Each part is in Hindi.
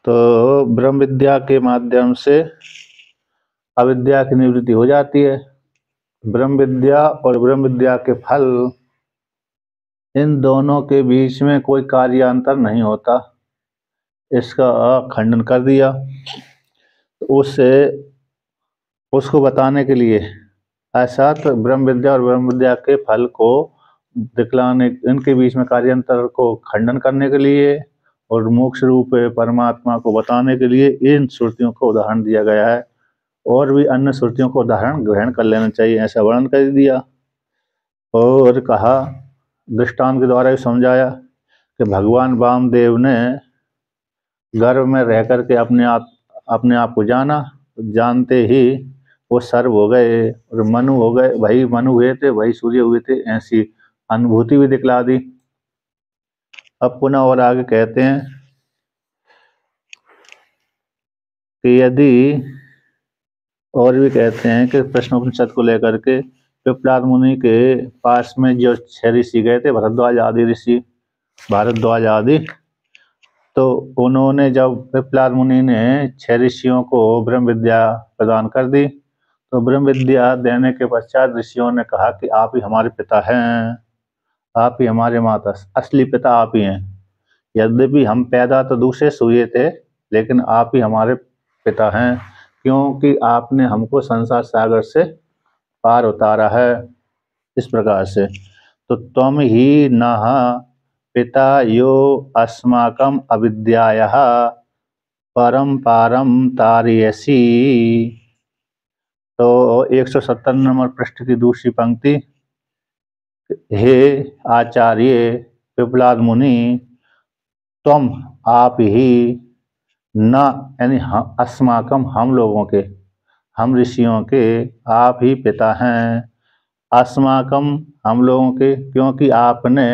तो ब्रह्म विद्या के माध्यम से अविद्या की निवृत्ति हो जाती है। ब्रह्म विद्या और ब्रह्म विद्या के फल, इन दोनों के बीच में कोई कार्यांतर नहीं होता, इसका खंडन कर दिया। उससे उसको बताने के लिए अर्थात ब्रह्म विद्या और ब्रह्म विद्या के फल को दिखलाने, इनके बीच में कार्यांतर को खंडन करने के लिए और मोक्ष रूप परमात्मा को बताने के लिए इन श्रुतियों को उदाहरण दिया गया है। और भी अन्य श्रुतियों को उदाहरण ग्रहण कर लेना चाहिए, ऐसा वर्णन कर दिया। और कहा, दृष्टांत के द्वारा ही समझाया कि भगवान वामदेव ने गर्भ में रह करके अपने आप को जाना, जानते ही वो सर्व हो गए और मनु हो गए, वही मनु हुए थे, वही सूर्य हुए थे, ऐसी अनुभूति भी दिखला दी। अब पुनः और आगे कहते हैं कि यदि, और भी कहते हैं कि प्रश्नोपनिषद को लेकर के पिपलाद मुनि के पास में जो 6 ऋषि गए थे, भरद्वाज आदि ऋषि, भारद्वाज आदि, तो उन्होंने जब पिपलाद मुनि ने 6 ऋषियों को ब्रह्म विद्या प्रदान कर दी, तो ब्रह्म विद्या देने के पश्चात ऋषियों ने कहा कि आप ही हमारे पिता हैं, आप ही हमारे माता, असली पिता आप ही हैं। यद्यपि हम पैदा तो दूसरे से हुए थे, लेकिन आप ही हमारे पिता हैं, क्योंकि आपने हमको संसार सागर से पार उतारा है। इस प्रकार से, तो त्वम ही नः पिता यो अस्माकं अविद्यायाः परम पारम तारयसि। तो 170 नंबर पृष्ठ की दूसरी पंक्ति, हे आचार्य पिपलाद मुनि, त्वम आप ही, न यानी अस्माकम हम लोगों के, हम ऋषियों के, आप ही पिता हैं। अस्माकम हम लोगों के, क्योंकि आपने,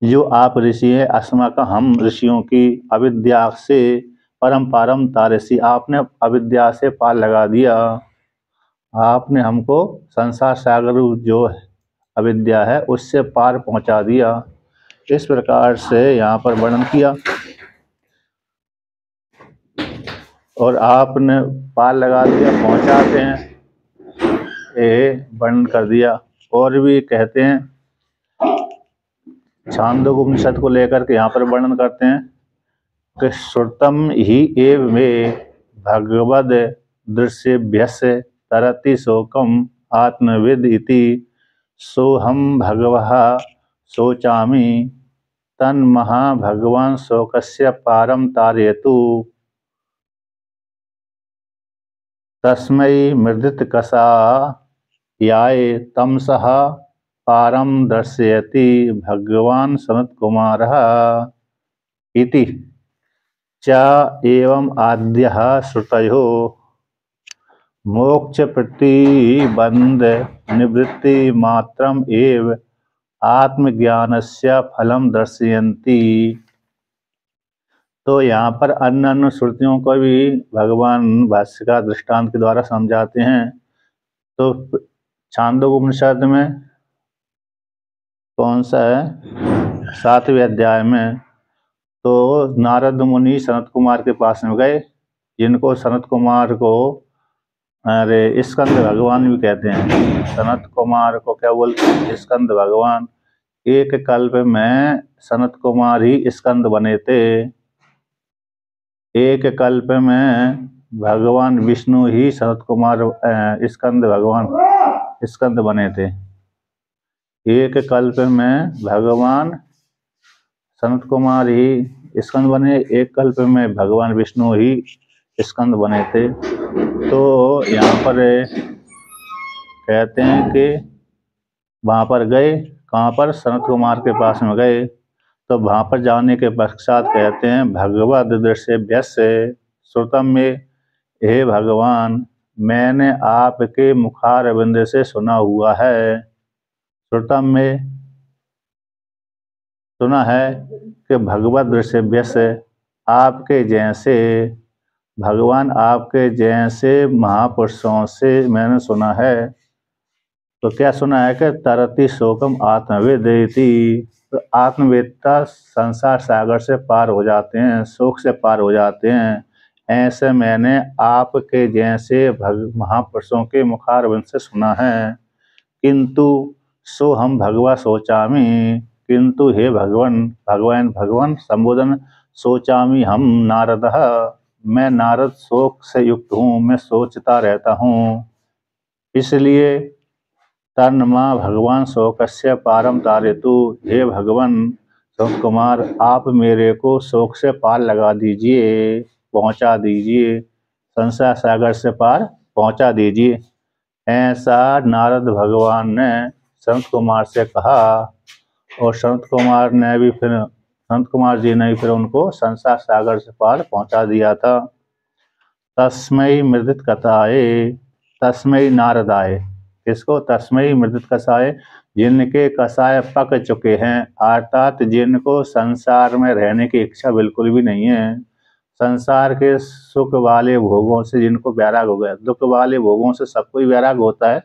जो आप ऋषि है, अस्माकम हम ऋषियों की, अविद्या से परम पारम तारसी, आपने अविद्या से पार लगा दिया, आपने हमको संसार सागर जो अविद्या है उससे पार पहुंचा दिया। इस प्रकार से यहाँ पर वर्णन किया और आपने पार लगा दिया, पहुंचाते हैं, ये वर्णन कर दिया। और भी कहते हैं, छांदोग्य उपनिषद को लेकर के यहाँ पर वर्णन करते हैं कि श्रुतम ही एव में भगवद दृश्यभ्यस्य तरति शोकम आत्मविद इति सोहम भगवः शोचामि तन्महा भगवान शोकस्य पारम तारयतु तस्मै मृदित कषायाय तमसः पारम दर्शयति भगवान सनत कुमारः इति च एवं आद्यः श्रुतयो मोक्ष प्रतिबंध निवृत्ति मात्रम एव आत्मज्ञानस्य फलम दर्शयन्ति। तो यहाँ पर अन्य श्रुतियों को भी भगवान भाष्यकार दृष्टांत के द्वारा समझाते हैं। तो छांदोग्य उपनिषद में कौन सा है, 7वें अध्याय में, तो नारद मुनि सनत कुमार के पास में गए, जिनको सनत कुमार को अरे स्कंद भगवान भी कहते हैं। सनत कुमार को क्या बोलते हैं, स्कंद भगवान। एक कल्प में सनत कुमार ही स्कंद बने थे, एक कल्प में भगवान विष्णु ही सनत कुमार स्कंद भगवान स्कंद बने थे। एक कल्प में भगवान सनत कुमार ही स्कंद बने, एक कल्प में भगवान विष्णु ही स्कंद बने थे। तो यहाँ पर कहते हैं कि वहाँ पर गए, कहाँ पर, सनत कुमार के पास में गए। तो वहाँ पर जाने के पश्चात कहते हैं, भगवद दृश्यभ्यस्य श्रुतम में, हे भगवान, मैंने आपके मुखारविंद से सुना हुआ है। श्रुतम में सुना है कि भगवद दृश्यभ्यस्य, आपके जैसे भगवान, आपके जैसे महापुरुषों से मैंने सुना है। तो क्या सुना है कि तरति शोकम आत्मविद इति, तो आत्मवेत्ता संसार सागर से पार हो जाते हैं, शोक से पार हो जाते हैं। ऐसे मैंने आपके जैसे महापुरुषों के मुखारविंद से सुना है। किंतु सो हम भगवा सोचामी, किंतु हे भगवान संबोधन सोचामी हम नारद, मैं नारद शोक से युक्त हूँ, मैं सोचता रहता हूँ। इसलिए तन्मा भगवान शोकस्य पारम तारेतु, हे भगवान संत कुमार आप मेरे को शोक से पार लगा दीजिए, पहुंचा दीजिए, संसार सागर से पार पहुंचा दीजिए। ऐसा नारद भगवान ने संत कुमार से कहा और संत कुमार जी ने फिर उनको संसार सागर से पार पहुंचा दिया था। तस्मै मृदित कथाए, तस्मै नारदाय, इसको तस्मै मृदित कसाय, जिनके कसाय पक चुके हैं, अर्थात जिनको संसार में रहने की इच्छा बिल्कुल भी नहीं है, संसार के सुख वाले भोगों से जिनको वैराग हो गया। दुख वाले भोगों से सबको ही वैराग होता है,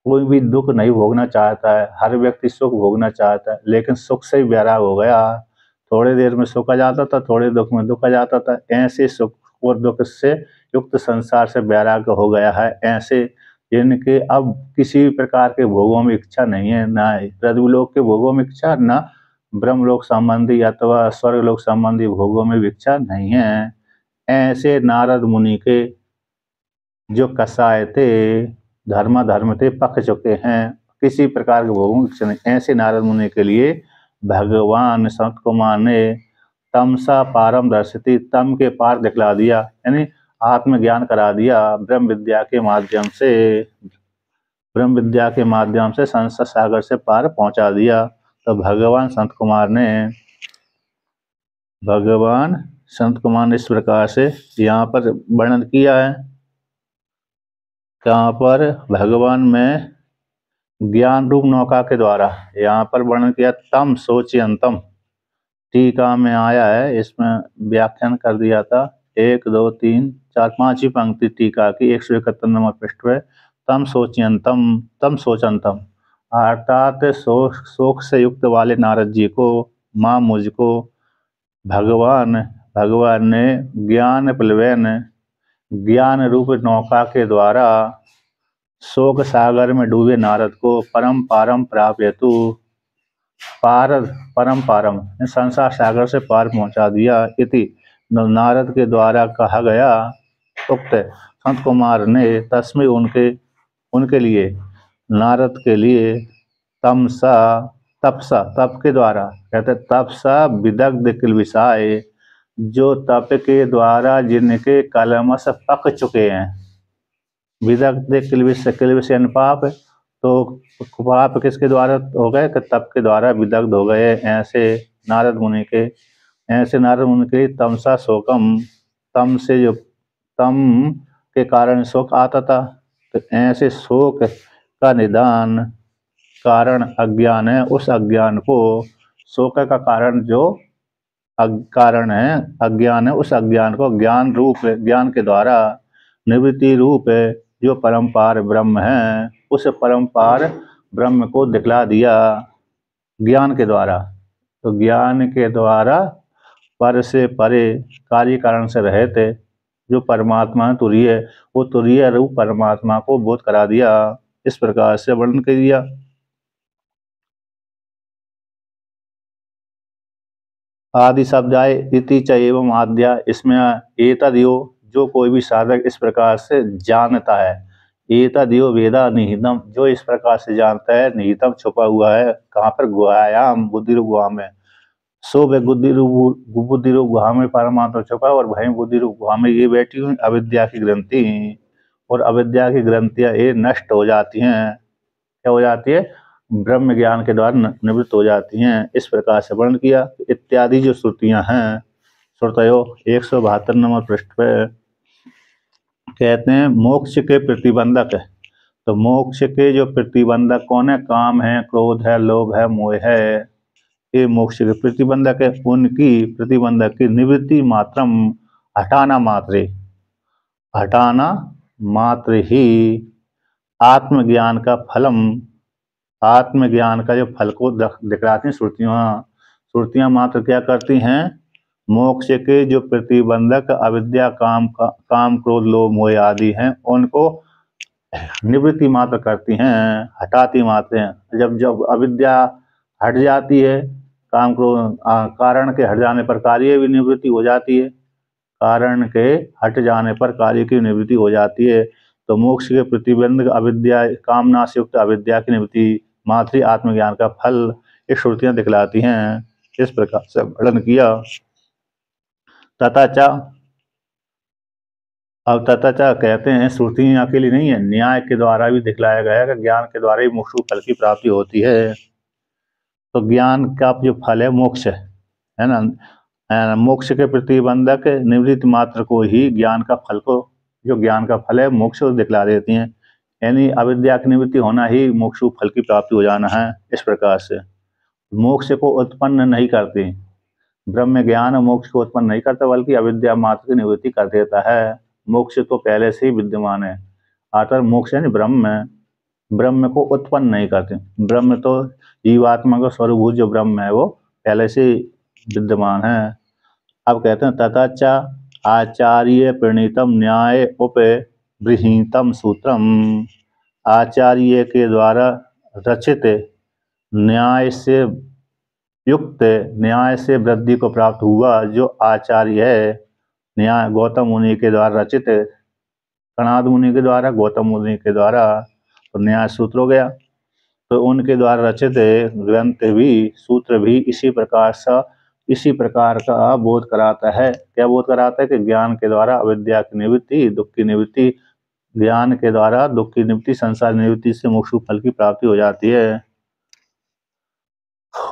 कोई भी दुख नहीं भोगना चाहता है, हर व्यक्ति सुख भोगना चाहता है, लेकिन सुख से ही वैराग हो गया। थोड़ी देर में सुख आ जाता था, थोड़े दुख में दुख आ जाता था, ऐसे सुख और दुख से युक्त संसार से वैराग हो गया है। ऐसे जिनके अब किसी भी प्रकार के भोगों में इच्छा नहीं है, ना पृथ्वीलोक के भोगों में इच्छा, ना ब्रह्मलोक संबंधी अथवा स्वर्गलोक संबंधी भोगों में इच्छा नहीं है। ऐसे नारद मुनि के जो कसाय थे, धर्म थे, पक चुके हैं, किसी प्रकार के भोगों में इच्छा नहीं। ऐसे नारद मुनि के लिए भगवान संत कुमार ने तमसा पारम दर्शिती, तम के पार दिखला दिया, यानी आत्मज्ञान करा दिया ब्रह्म विद्या के माध्यम से, ब्रह्म विद्या के माध्यम से संसार सागर से पार पहुंचा दिया। तो भगवान संत कुमार ने इस प्रकार से यहाँ पर वर्णन किया है। कहाँ पर? भगवान में ज्ञान रूप नौका के द्वारा यहाँ पर वर्णन किया। तम सोचियंतम टीका में आया है, इसमें व्याख्यान कर दिया था। 1 2 3 4 5 पंक्ति टीका की 171 नंबर पृष्ठ पे। तम सोचंतम अर्थात शोक से युक्त वाले नारद जी को, माँ मुझको भगवान ने ज्ञान प्लवेन, ज्ञान रूप नौका के द्वारा शोक सागर में डूबे नारद को परम प्राप्यतु, परम संसार सागर से पार पहुंचा दिया। इति नारद के द्वारा कहा गया उक्त संत कुमार ने तस्मै उनके लिए, नारद के लिए तप के द्वारा, कहते तपसा विदग्ध किलबिषाय, जो तप के द्वारा जिनके कलमश पक चुके हैं। विदग्ध किलबिष पाप, तो पाप किसके द्वारा हो गए? तप के द्वारा विदग्ध हो गए। ऐसे नारद मुनि के तमसा शोकम, तम से जो तम के कारण शोक आता था, तो ऐसे शोक का निदान कारण अज्ञान है, उस अज्ञान को, शोक का कारण जो कारण है अज्ञान है, उस अज्ञान को ज्ञान के द्वारा निवृत्ति रूप जो परम्पार ब्रह्म है, उस परम्पार ब्रह्म को दिखला दिया ज्ञान के द्वारा। तो ज्ञान के द्वारा पर से परे, कार्य कारण से रहते जो परमात्मा तुरीय, वो तुरीय रूप परमात्मा को बोध करा दिया। इस प्रकार से वर्णन कर दिया। आदि शब्द आए, इति च एवं आद्या, इसमें एतद्यो, जो कोई भी साधक इस प्रकार से जानता है, एतद्यो वेदा निहितम, जो इस प्रकार से जानता है, निहितम छुपा हुआ है, कहाँ पर? गुहायाम, बुद्धि रूप गुहा में। सो वे बुद्धि रूप गुहा में परमात्मा छुपा, और वहीं बुद्धि रूप गुहा में ये बैठी हुई अविद्या की ग्रंथि, और अविद्या की ग्रंथियां ये नष्ट हो जाती हैं। क्या हो जाती है? ब्रह्म ज्ञान के द्वारा निवृत्त हो जाती हैं। इस प्रकार से वर्णन किया। इत्यादि जो श्रुतियां हैं, श्रुतयो 172 नंबर पृष्ठ पे कहते हैं मोक्ष के प्रतिबंधक। तो मोक्ष के जो प्रतिबंधक कौन है? काम है, क्रोध है, लोभ है, मोह है, ये मोक्ष के प्रतिबंधक है। उनकी प्रतिबंधक की निवृत्ति मात्रम, हटाना मात्र ही आत्मज्ञान का फलम, आत्मज्ञान का जो फल को दिखलाती हैं श्रुतियाँ। श्रुतियाँ मात्र क्या करती हैं, मोक्ष के जो प्रतिबंधक अविद्या, काम क्रोध लोभ मोह आदि हैं उनको निवृत्ति मात्र करती हैं, हटाती मात्र हैं। जब जब अविद्या हट जाती है, काम क्रोध कारण के हट जाने पर कार्य भी निवृत्ति हो जाती है, कारण के हट जाने पर कार्य की निवृत्ति हो जाती है। तो मोक्ष के प्रतिबंधक अविद्या, कामना से युक्त अविद्या की निवृत्ति मात्र आत्मज्ञान का फल ये श्रुतियां दिखलाती हैं। इस प्रकार से वर्णन किया। तथा च, अब तथा च कहते हैं श्रुतियां अकेली नहीं है, न्याय के द्वारा भी दिखलाया गया है कि ज्ञान के द्वारा ही मोक्ष फल की प्राप्ति होती है। तो ज्ञान का जो फल है मोक्ष है ना, मोक्ष के प्रतिबंधक निवृत्ति मात्र को ही ज्ञान का फल को, जो ज्ञान का फल है मोक्ष को दिखला देती हैं। यानी अविद्या की निवृत्ति होना ही मोक्ष फल की प्राप्ति हो जाना है। इस प्रकार से मोक्ष को उत्पन्न नहीं करती, ब्रह्म ज्ञान मोक्ष को उत्पन्न नहीं करता, बल्कि अविद्या मात्र की निवृत्ति कर देता है। मोक्ष तो पहले से ही विद्यमान है, अतः मोक्ष यानी ब्रह्म को उत्पन्न नहीं करते। ब्रह्म तो जीवात्मा का स्वरूप जो ब्रह्म है वो पहले से विद्यमान है। अब कहते हैं तथा च आचार्य प्रणीतम न्याय उपबृहीतम सूत्रम, आचार्य के द्वारा रचित न्याय से युक्त, न्याय से वृद्धि को प्राप्त हुआ जो आचार्य है, न्याय गौतम मुनि के द्वारा रचित, कणाद मुनि के द्वारा, गौतम मुनि के द्वारा, तो न्याय सूत्र हो गया। तो उनके द्वारा रचित ग्रंथ भी, सूत्र भी इसी प्रकार का बोध कराता है। क्या बोध कराता है कि ज्ञान के द्वारा अविद्या की निवृत्ति, दुख की निवृत्ति, ज्ञान के द्वारा दुख की निवृत्ति, संसार निवृत्ति से मोक्ष फल की प्राप्ति हो जाती है।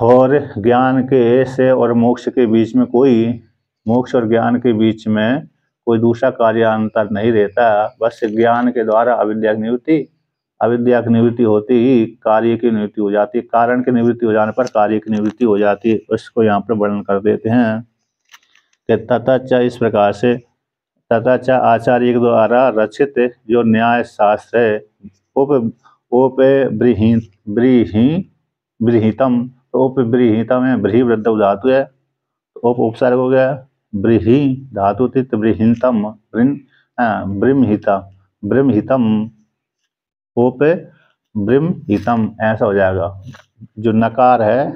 और ज्ञान के से और मोक्ष के बीच में कोई, मोक्ष और ज्ञान के बीच में कोई दूसरा कार्यांतर नहीं रहता। बस ज्ञान के द्वारा अविद्या की निवृत्ति होती ही कार्य की निवृत्ति हो जाती है, कारण की निवृत्ति हो जाने पर कार्य की निवृत्ति हो जाती है। उसको यहाँ पर वर्णन कर देते हैं कि तथा च, इस प्रकार से तथा च आचार्य के द्वारा रचित जो न्याय शास्त्र है, उपबृहीतम, तो उपबृहीतम है, ब्रीहि वृद्ध धातु है, तो उपसर्ग हो गया, ब्रीहि धातु तित बृहीतम, ब्रह्महितम, ओप ब्रह्महितम ऐसा हो जाएगा। जो नकार है,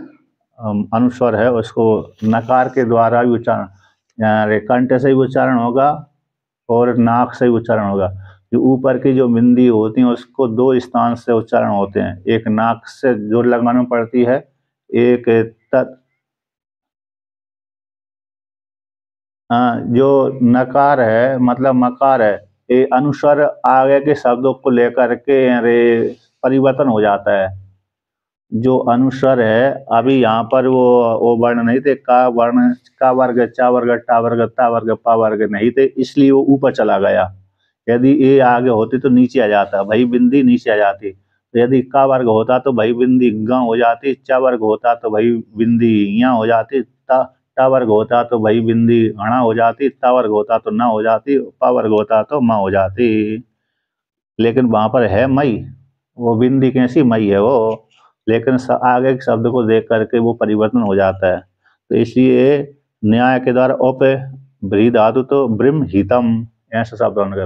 अनुस्वर है, उसको नकार के द्वारा भी उच्चारण, कंठ से भी उच्चारण होगा और नाक से भी उच्चारण होगा। जो ऊपर की जो बिंदी होती हैं उसको दो स्थान से उच्चारण होते हैं, एक नाक से जोर लगाना पड़ती है, एक जो नकार है मतलब मकार है, ये अनुस्वर आगे के शब्दों को लेकर के परिवर्तन हो जाता है। जो अनुस्वर है अभी यहाँ पर वो वर्ण नहीं थे, का वर्ण, का वर्ग, चा वर्ग, टा वर्ग, ता वर्ग, पा वर्ग नहीं थे, इसलिए वो ऊपर चला गया। यदि ये आगे होती तो नीचे आ जाता, भाई बिंदी नीचे आ जाती। तो यदि का वर्ग होता तो भाई बिंदी ग हो जाती, चा वर्ग होता तो भाई बिंदी यहाँ हो जाती, टा वर्ग होता तो भाई बिंदी अणा हो जाती, ता वर्ग होता तो ना हो जाती, पा वर्ग होता तो माँ हो जाती। लेकिन वहाँ पर है मई, वो बिंदी कैसी मई है वो, लेकिन आगे के शब्द को देख करके वो परिवर्तन हो जाता है। तो इसलिए न्याय के द्वारा औप ब्री धातु तो ब्रह्महितम ऐसा शब्द होने,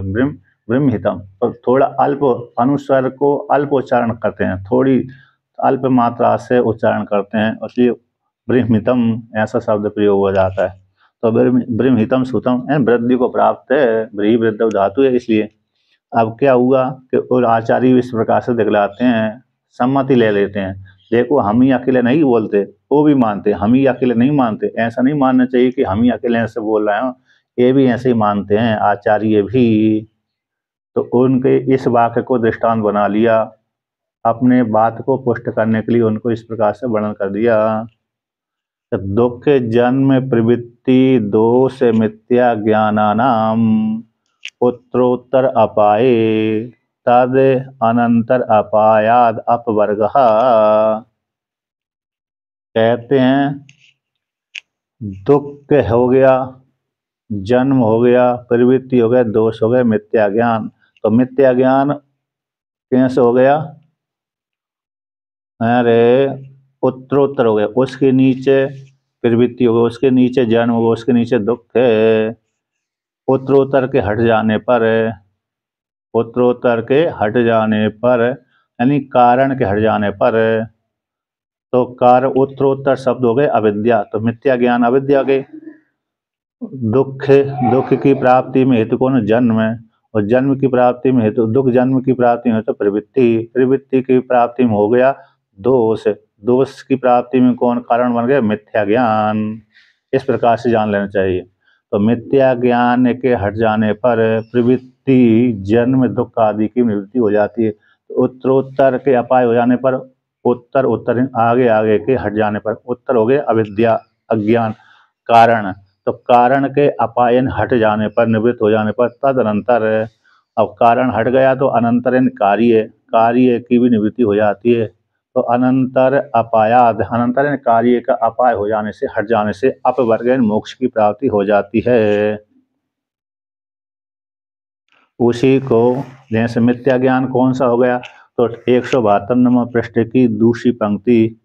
ब्रह्महितम, तो थोड़ा अल्प अनुस्वर को अल्प उच्चारण करते हैं, थोड़ी अल्प मात्रा से उच्चारण करते हैं, इसलिए ब्रह्महितम ऐसा शब्द प्रयोग हो जाता है। तो ब्रह्महितम सुतम वृद्धि को प्राप्त है, ब्री वृद्ध धातु है इसलिए। अब क्या हुआ कि और आचार्य इस प्रकार से दिखलाते हैं, सम्मति ले लेते हैं। देखो हम ही अकेले नहीं बोलते, वो भी मानते, हम ही अकेले नहीं मानते, ऐसा नहीं मानना चाहिए कि हम ही अकेले ऐसे बोल रहे हैं, ये भी ऐसे ही मानते हैं आचार्य भी। तो उनके इस वाक्य को दृष्टांत बना लिया, अपने बात को पुष्ट करने के लिए उनको इस प्रकार से वर्णन कर दिया। दुख जन्म प्रवृत्ति दोष मिथ्या ज्ञानानाम उत्तरोत्तर अपाये तद अनंतर अपायाद अपवर्ग। कहते हैं दुख हो गया, जन्म हो गया, प्रवृत्ति हो गया, दोष हो गया, मिथ्या ज्ञान। तो मिथ्या ज्ञान कैसे हो गया, अरे उत्तरोत्तर हो गया, उसके नीचे प्रवृत्ति हो गई, उसके नीचे जन्म हो गया, उसके नीचे दुख है। उत्तरोत्तर के हट जाने पर, उत्तरोत्तर के हट जाने पर यानी कारण के हट जाने पर, तो कार्य उत्तरोत्तर शब्द हो गए अविद्या, तो मिथ्या ज्ञान अविद्या के। दुख, दुख की प्राप्ति में हेतु कौन? जन्म है। और जन्म की प्राप्ति में हेतु दुख, जन्म की प्राप्ति में हेतु प्रवृत्ति, प्रवृत्ति की प्राप्ति में हो गया दोष, दोष की प्राप्ति में कौन कारण बन गया? मिथ्या ज्ञान। इस प्रकार से जान लेना चाहिए। तो मिथ्या ज्ञान के हट जाने पर प्रवृत्ति, जन्म, दुख आदि की निवृत्ति हो जाती है। तो उत्तरोत्तर के अपाय हो जाने पर, उत्तर उत्तर आगे आगे के हट जाने पर, उत्तर हो गए अविद्या, अज्ञान, कारण। तो कारण के अपायन हट जाने पर, निवृत्त हो जाने पर, तदनंतर, अब कारण हट गया तो अनंतरन कार्य, कार्य की भी निवृत्ति हो जाती है। तो अनंतर अपायाद, अनंतरन कार्य का अपाय हो जाने से, हट जाने से अपवर्गन मोक्ष की प्राप्ति हो जाती है। उसी को जैसे मिथ्या ज्ञान कौन सा हो गया? तो 172 नंबर पृष्ठ की दूसरी पंक्ति,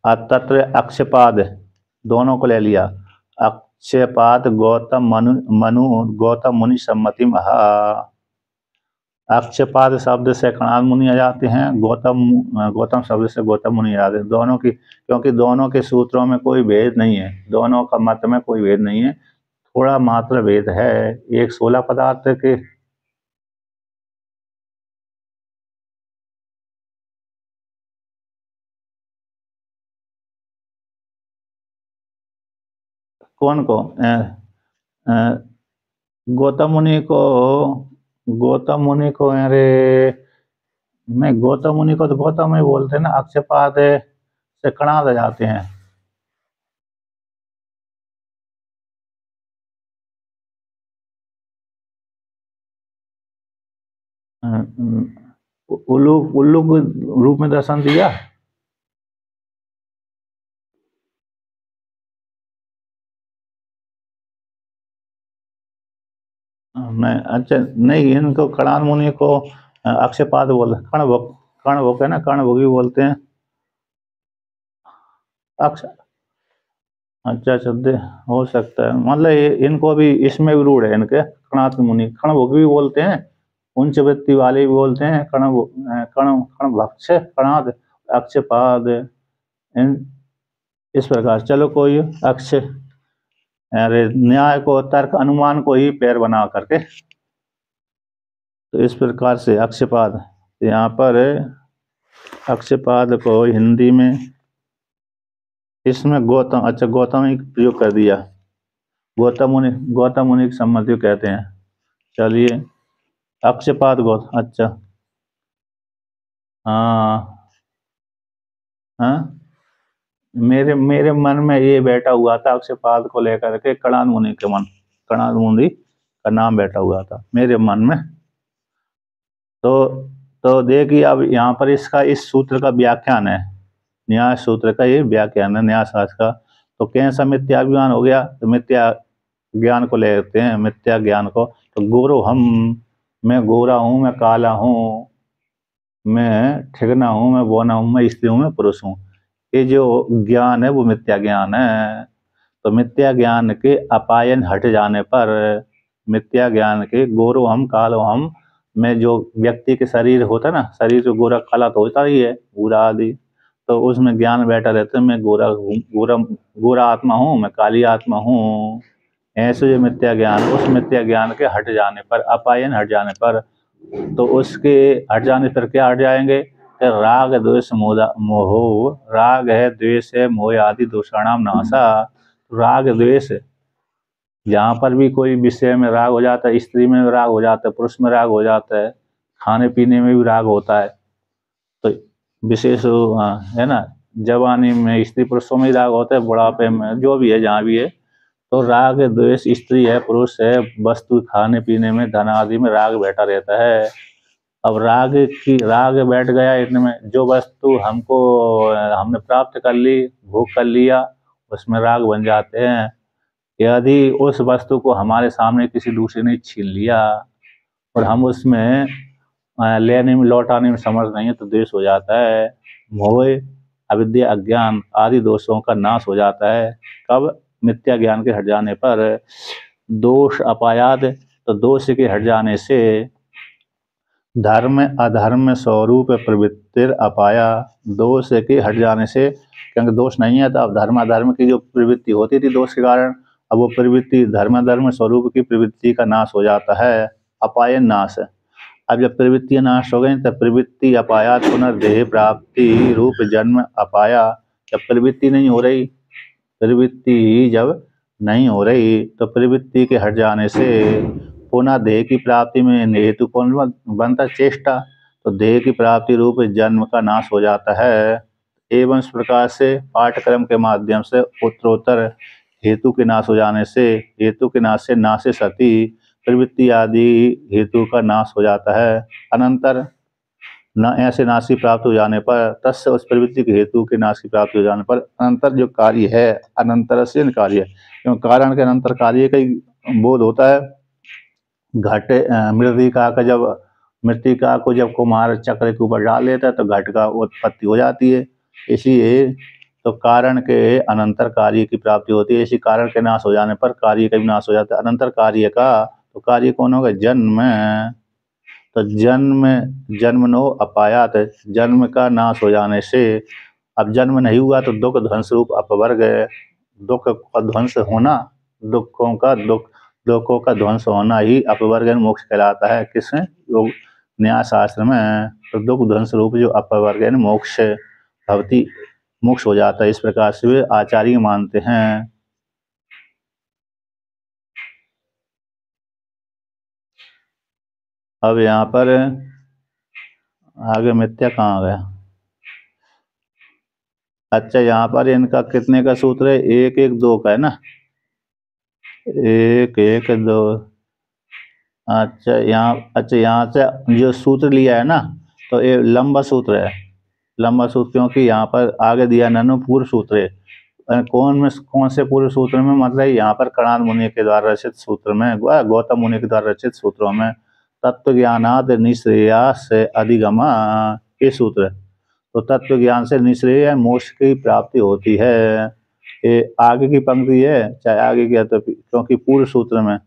तत्र अक्षपाद, दोनों को ले लिया। अक्षपाद गौतम गौतम मुनि सम्मति महा। अक्षपाद शब्द से कणाद मुनि आ जाते हैं, गौतम शब्द से गौतम मुनि आ जाते हैं। दोनों की, क्योंकि दोनों के सूत्रों में कोई भेद नहीं है, दोनों का मत में कोई भेद नहीं है, थोड़ा मात्र भेद है। एक 16 पदार्थ के, कौन को? गौतम मुनि को, गौतम मुनि को, अरे मैं गौतम मुनि को तो गौतम ही बोलते हैं ना, अक्षपाद से कणाद जाते हैं। उल्लू, उल्लू को रूप में दर्शन दिया। मैं अच्छा नहीं, इनको कणाद मुनि को अक्षपाद बोलते, कणभोग, कणभोग है ना, कणभोगी बोलते हैं। अक्ष, अच्छा अच्छा हो सकता है, मतलब इनको भी इसमें भी रूढ़ है इनके, कणाद मुनि कणभोगी भी बोलते हैं, उच्च वृत्ति वाले भी बोलते हैं, कणभक्ष, कणाद, अक्षपाद, इन इस प्रकार। चलो कोई अक्ष, अरे न्याय को, तर्क, अनुमान को ही पैर बना करके, तो इस प्रकार से अक्षपाद, यहाँ पर अक्षपाद को हिंदी में, इसमें गौतम, अच्छा गौतम ही प्रयोग कर दिया, गौतम मुनि, गौतम मुनि की सम्मति कहते हैं। चलिए अक्षपाद गौतम, अच्छा हाँ हाँ, मेरे मेरे मन में ये बैठा हुआ था अक्षपाद को लेकर के, कणाद मुनि के मन, कणाद मुनि का नाम बैठा हुआ था मेरे मन में। तो देखिए अब यहाँ पर इसका, इस सूत्र का व्याख्यान है, न्याय सूत्र का ये व्याख्यान है न्याय शास्त्र का। तो कैसा मिथ्याभिमान हो गया? तो मिथ्या ज्ञान को लेते हैं, मिथ्या ज्ञान को। तो गोरो हम, मैं गोरा हूँ, मैं काला हूँ, मैं ठिगना हूँ, मैं बोना हूँ, मैं स्त्री हूँ, मैं पुरुष हूँ, ये जो ज्ञान है वो मिथ्या ज्ञान है। तो मिथ्या ज्ञान के अपायन हट जाने पर, मिथ्या ज्ञान के गोरो हम, कालो हम में जो व्यक्ति के शरीर होता है ना, शरीर जो गोरा काला तो होता ही है, पूरा आदि, तो उसमें ज्ञान बैठा रहता है, मैं गोरा हूँ, गोरा आत्मा हूँ, मैं काली आत्मा हूँ। ऐसे जो मिथ्या ज्ञान, उस मिथ्या ज्ञान के हट जाने पर, अपायन हट जाने पर, तो उसके हट जाने पर क्या हट जाएंगे? कि राग द्वेष मोह, राग है, द्वेष है, मोह आदि दोषाणाम नाशा। राग द्वेष, जहाँ पर भी कोई विषय में राग हो जाता है, स्त्री में राग हो जाता है, पुरुष में राग हो जाता है, खाने पीने में भी राग होता है, तो विशेष है ना, जवानी में स्त्री पुरुषों में ही राग होता है, बुढ़ापे में, जो भी है जहाँ भी है। तो राग द्वेष, स्त्री है, पुरुष है, वस्तु, खाने पीने में, धन आदि में राग बैठा रहता है। अब राग बैठ गया इनमें, जो वस्तु हमको, हमने प्राप्त कर ली, भोग कर लिया, उसमें राग बन जाते हैं। यदि उस वस्तु को हमारे सामने किसी दूसरे ने छीन लिया और हम उसमें लेने में लौटाने में समर्थ नहीं है तो द्वेष हो जाता है। मोह अविद्या अज्ञान आदि दोषों का नाश हो जाता है। कब? मिथ्या ज्ञान के हट जाने पर। दोष अपायाद, तो दोष के हट जाने से धर्म अधर्म स्वरूप प्रवृत्तिर अपाया। दोष के हट जाने से, क्योंकि दोष नहीं है तो अब धर्म अधर्म की जो प्रवृत्ति होती थी दोष के कारण, अब वो प्रवृत्ति धर्म अधर्म स्वरूप की प्रवृत्ति का नाश हो जाता है। अपायन नाश। अब जब प्रवृत्तियां नाश हो गई तब प्रवृत्ति अपाया पुनर्देह प्राप्ति रूप जन्म अपाया। जब प्रवृत्ति नहीं हो रही, प्रवृत्ति जब नहीं हो रही तो प्रवृत्ति के हट जाने से पुनः देह की प्राप्ति में हेतु कौन बनता? चेष्टा। तो देह की प्राप्ति रूप जन्म का नाश हो जाता है। एवं इस प्रकार से पाठ्यक्रम के माध्यम से उत्तरोत्तर हेतु के नाश हो जाने से, हेतु के नाश से नाशे सती प्रवृत्ति आदि हेतु का नाश हो जाता है। अनंतर न ऐसे नाश की प्राप्त हो जाने पर, तस्य उस प्रवृत्ति के हेतु के नाश की प्राप्ति हो जाने पर अनंतर जो कार्य है, अनंतर से कार्य, क्योंकि कारण के अनंतर कार्य का ही बोध होता है। घट मृतिका को जब कुमार चक्र के ऊपर डाल लेता है तो घट का उत्पत्ति हो जाती है। इसीलिए तो कारण के अनंतर कार्य की प्राप्ति होती है। इसी कारण के नाश हो जाने पर कार्य का भी नाश हो जाता है। अनंतर कार्य का, तो कार्य कौन होगा? जन्म। तो जन्मनो अपायात, जन्म का नाश हो जाने से, अब जन्म नहीं हुआ तो दुख ध्वंस रूप अपवर्ग, दुख का ध्वंस होना, दुखों का ध्वंस होना ही अपवर्ग मोक्ष कहलाता है। किसमें? योग न्याय शास्त्र में। तो दुख ध्वंस रूप जो अपवर्ग मोक्ष भवती, मोक्ष हो जाता है। इस प्रकार से वे आचार्य मानते हैं। अब यहाँ पर आगे मिथ्या कहाँ गया? अच्छा, यहाँ पर इनका कितने का सूत्र है? 1 1 2 का है ना? 1 1 2। अच्छा यहाँ से जो सूत्र लिया है ना, तो ये लंबा सूत्र है। लंबा सूत्र क्योंकि यहाँ पर आगे दिया ननु पूर्व सूत्र है। कौन से पूर्व सूत्र में? मतलब यहाँ पर कणाद मुनि के द्वारा रचित सूत्र में, गौतम मुनि के द्वारा रचित सूत्रों में तत्व ज्ञानाद निश्रेया से अधिगमा, ये सूत्र। तो तत्व ज्ञान से निश्रेय मोक्ष की प्राप्ति होती है। ये आगे की पंक्ति है, चाहे आगे की, तो क्योंकि पूर्व सूत्र में,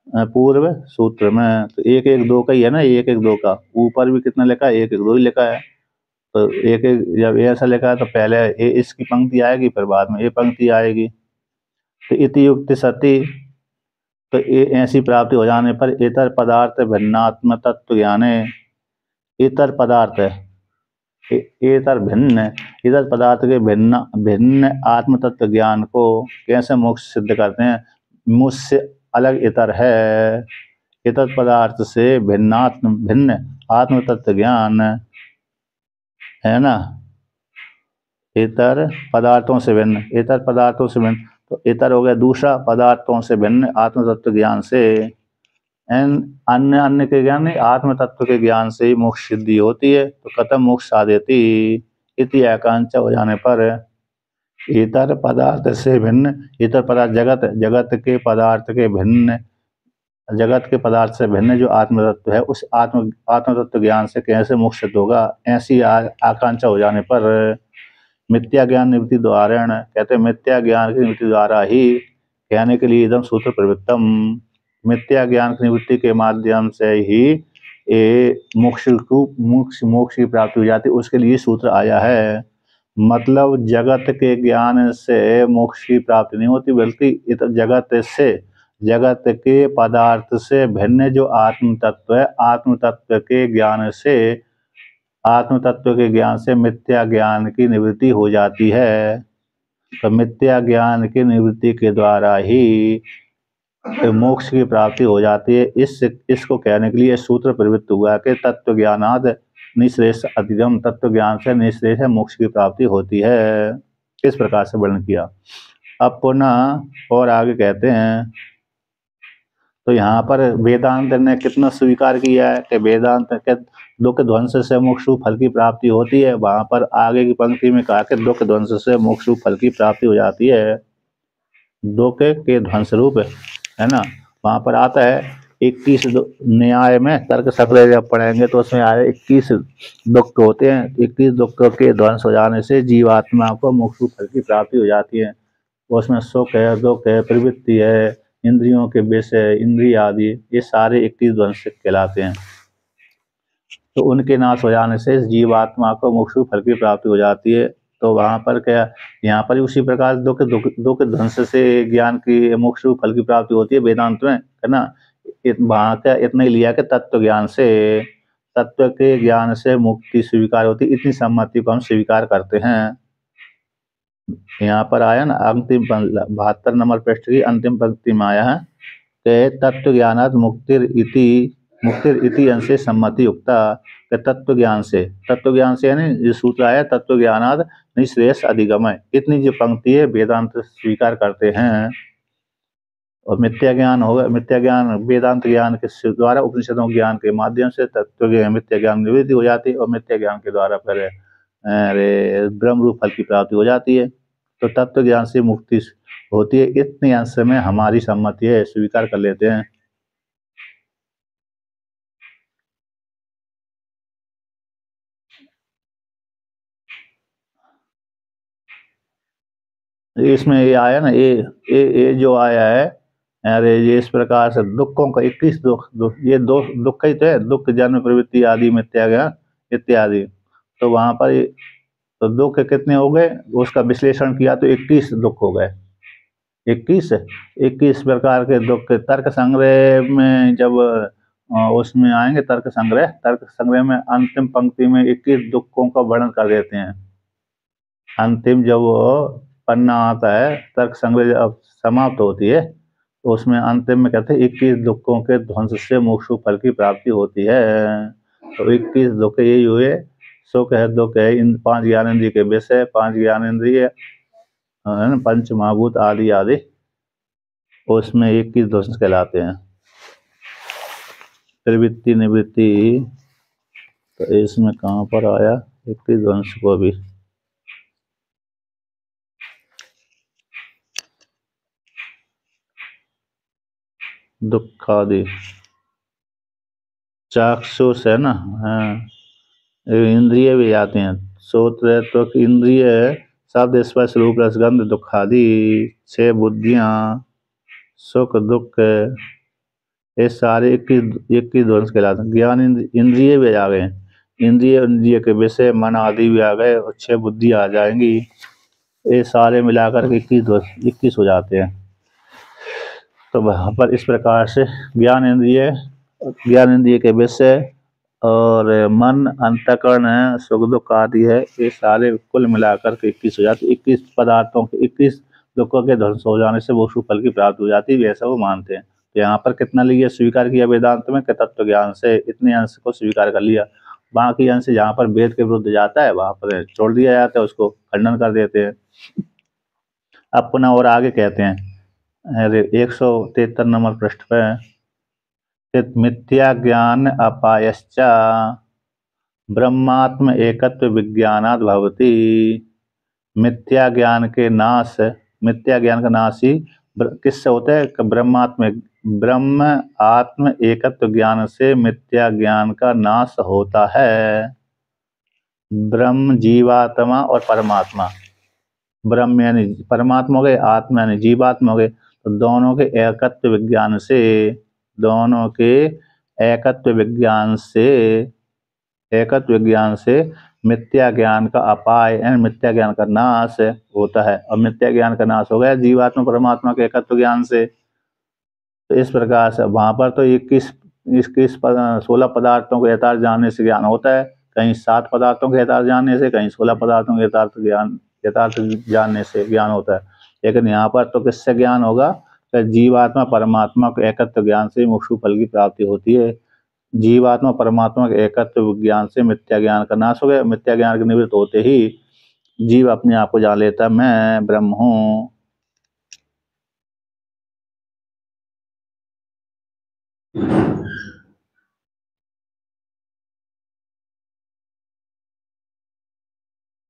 पूर्व सूत्र में तो 1 1 2 का ही है ना, 1 1 2 का। ऊपर भी कितना लिखा है? 1 1 2 ही लिखा है। तो 1 1 जब ऐसा लिखा है तो पहले इसकी पंक्ति आएगी, फिर बाद में ये पंक्ति आएगी। तो इति युक्त सती, तो ऐसी प्राप्ति हो जाने पर इतर पदार्थ भिन्नात्म तत्व ज्ञाने, इतर पदार्थ इतर भिन्न, इतर पदार्थ के भिन्न आत्म तत्व ज्ञान को कैसे मोक्ष सिद्ध करते हैं? मुझसे अलग इतर है। इतर पदार्थ से भिन्न आत्म तत्व ज्ञान है ना। इतर पदार्थों से भिन्न, इतर पदार्थों से भिन्न, तो इतर हो गया दूसरा, पदार्थों से भिन्न आत्म तत्व ज्ञान से, अन्य के ज्ञान नहीं, आत्म तत्व के ज्ञान से ही मोक्ष सिद्धि होती है। तो कथम मोक्ष साधयति? इति आकांक्षा हो जाने पर इतर पदार्थ से भिन्न, इतर पदार्थ जगत के पदार्थ के भिन्न, जगत के पदार्थ से भिन्न जो आत्म तत्व है, उस आत्म तत्व ज्ञान से कैसे मोक्ष सिद्ध होगा? ऐसी आकांक्षा हो जाने पर मिथ्या ज्ञान निवृत्ति द्वारा, कहते हैं मिथ्या ज्ञान की निवृत्ति द्वारा ही, कहने के लिए एकदम सूत्र प्रवृत्तम, मिथ्या ज्ञान की निवृत्ति के माध्यम से ही मोक्ष की प्राप्ति हो जाती है। उसके लिए सूत्र आया है। मतलब जगत के ज्ञान से मोक्ष की प्राप्ति नहीं होती, बल्कि जगत के पदार्थ से भिन्न जो आत्म तत्व है, आत्म तत्व के ज्ञान से, आत्म तत्व के ज्ञान से मिथ्या ज्ञान की निवृत्ति हो जाती है। तो मिथ्या ज्ञान की निवृत्ति के द्वारा ही मोक्ष की प्राप्ति हो जाती है। इसको कहने के लिए सूत्र प्रवृत्त हुआ कि तत्व ज्ञानाद निश्रेष अधिगम, तत्व ज्ञान से निश्रेष मोक्ष की प्राप्ति होती है। इस प्रकार से वर्णन किया। अब पुनः और आगे कहते हैं, तो यहाँ पर वेदांत ने कितना स्वीकार किया है कि वेदांत के दुख ध्वंस से मोक्ष फल की प्राप्ति होती है। वहां पर आगे की पंक्ति में कहा कि दुख ध्वंस से मोक्ष फल की प्राप्ति हो जाती है। दुख के ध्वंस रूप है ना, वहां पर आता है 21 न्याय में तर्क संग्रह जब पढ़ेंगे तो उसमें आए 21 दुख होते हैं। 21 दुख के ध्वंस हो जाने से जीवात्मा को मोक्ष फल की प्राप्ति हो जाती है। उसमें सुख है, दुख है, प्रवृत्ति है, इंद्रियों के विषय, इंद्रिय आदि, ये सारे 21 ध्वंस कहलाते हैं। तो उनके नाश हो जाने से जीवात्मा को मोक्ष फल की प्राप्ति हो जाती है। तो वहाँ पर क्या, यहाँ पर उसी प्रकार दुख ध्वंस से ज्ञान की मोक्ष फल की प्राप्ति होती है वेदांत में, है ना। वहाँ का इतना ही लिया कि तत्व के ज्ञान से मुक्ति स्वीकार होती, इतनी सम्मति को हम स्वीकार करते हैं। यहाँ पर आया ना, अंतिम 72 नंबर पृष्ठ की अंतिम पंक्ति में आया है कि तत्व ज्ञानात् मुक्तिर इति अंशे सम्मति युक्ता। तत्व ज्ञान से यानी जो सूत्र आया तत्व ज्ञानात् निःश्रेयस अधिगमय, इतनी जो पंक्ति है वेदांत स्वीकार करते हैं। और मिथ्या ज्ञान होगा, मिथ्या ज्ञान वेदांत ज्ञान के द्वारा उपनिषदों ज्ञान के माध्यम से तत्व मिथ्या ज्ञान निवृत्ति हो जाती है और मिथ्या ज्ञान के द्वारा फिर ब्रह्म रूप फल की प्राप्ति हो जाती है। तो तत्व ज्ञान से मुक्ति होती है, इतने अंश में हमारी सम्मति है, स्वीकार कर लेते हैं। इसमें ये आया ना, ये जो आया है, अरे ये इस प्रकार से दुखों का 21 दुख ये दुख ही तो है, दुख जन्म प्रवृत्ति आदि मिथ्या ज्ञान इत्यादि। तो वहां पर तो दुख कितने हो गए, उसका विश्लेषण किया तो 21 दुख हो गए। 21 प्रकार के दुख तर्क संग्रह में जब उसमें आएंगे, तर्क संग्रह में अंतिम पंक्ति में 21 दुखों का वर्णन कर देते हैं। अंतिम जब वो पन्ना आता है, तर्क संग्रह जब समाप्त होती है तो उसमें अंतिम में कहते हैं 21 दुखों के ध्वंस से मोक्ष फल की प्राप्ति होती है। तो 21 दुख यही हुए, सुख है, दुख है, इन 5 ज्ञानेंद्रिय के विषय, 5 ज्ञानेंद्रिय, पंच महाभूत आदि आदि, उसमें 21 ध्वंस कहलाते हैं। प्रवृत्ति निवृत्ति, तो इसमें कहाँ पर आया 21 ध्वंस को भी, दुखादि चाक्षुष है ना, हाँ, इंद्रिय भी आते हैं, श्रोत्र त्वक इंद्रिय, शब्द स्पर्श रूप रसगंध दुखादि, 6 बुद्धियां, सुख दुख, ये सारे 21 ध्वंस कहलाते हैं। ज्ञान इंद्रिय भी आ गए, इंद्रिय के विषय मन आदि भी आ गए और 6 बुद्धि आ जाएंगी, ये सारे मिलाकर के 21 हो जाते हैं। तो वहाँ पर इस प्रकार से ज्ञान इंद्रिय के विषय और मन, अंतःकरण है, सुख दुख आदि है, ये सारे कुल मिलाकर के 21 हो जाते। 21 पदार्थों के 21 दुखों के ध्वंस हो जाने से मोक्ष फल की प्राप्ति हो जाती है, ऐसा वो मानते हैं। तो यहाँ पर कितना लिया स्वीकार किया वेदांत में कि तत्व ज्ञान से इतने अंश को स्वीकार कर लिया, बाकी अंश जहाँ पर वेद के विरुद्ध जाता है वहाँ पर छोड़ दिया जाता है, उसको खंडन कर देते हैं। अब पुनः और आगे कहते हैं 173 नंबर पृष्ठ पे, मिथ्या ज्ञान अपायश्च ब्रह्मात्म एकत्व विज्ञानात् भवति। मिथ्या ज्ञान का नाश ही किससे होता है, ब्रह्म आत्म एकत्व ज्ञान से मिथ्या ज्ञान का नाश होता है। ब्रह्म जीवात्मा और परमात्मा, ब्रह्म यानी परमात्मा हो गए, आत्मा यानी जीवात्मा हो गए, तो दोनों के एकत्व विज्ञान से मिथ्या ज्ञान का अपाय यानी मिथ्या ज्ञान का नाश होता है। और मिथ्या ज्ञान का नाश हो गया जीवात्मा परमात्मा के एकत्व ज्ञान से। तो इस प्रकार से वहां पर तो 16 पदार्थों को यथार्थ जानने से ज्ञान होता है, कहीं 7 पदार्थों के यथार्थ जानने से, कहीं 16 पदार्थों के यथार्थ जानने से ज्ञान होता है। लेकिन यहाँ पर तो किससे ज्ञान होगा, तो जीवात्मा परमात्मा के एकत्व ज्ञान से मोक्ष फल की प्राप्ति होती है। जीवात्मा परमात्मा के एकत्व ज्ञान से मिथ्या ज्ञान का नाश हो गया। मिथ्या ज्ञान के निवृत्त होते ही जीव अपने आप को जान लेता है, मैं ब्रह्म हूँ।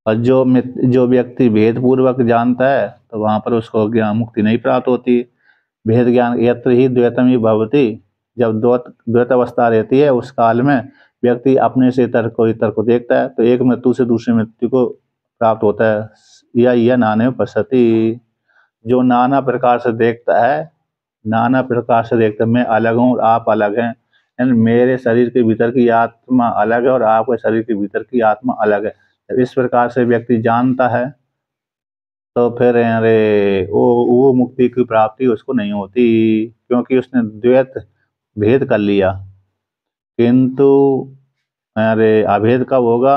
और जो व्यक्ति भेद पूर्वक जानता है तो वहां पर उसको ज्ञान मुक्ति नहीं प्राप्त होती। भेद ज्ञान यत्र ही द्वैतम ही भवति, जब द्वैत अवस्था रहती है उस काल में व्यक्ति अपने से इतर को इतर को देखता है, तो एक मृत्यु से दूसरी मृत्यु को प्राप्त होता है। यह नाने पश्यति, जो नाना प्रकार से देखता है, नाना प्रकार से देखता है, मैं अलग हूँ और आप अलग हैं, यानी मेरे शरीर के भीतर की आत्मा अलग है और आपके शरीर के भीतर की आत्मा अलग है। इस प्रकार से व्यक्ति जानता है तो फिर अरे वो मुक्ति की प्राप्ति उसको नहीं होती, क्योंकि उसने द्वैत भेद कर लिया। किंतु अरे अभेद कब होगा?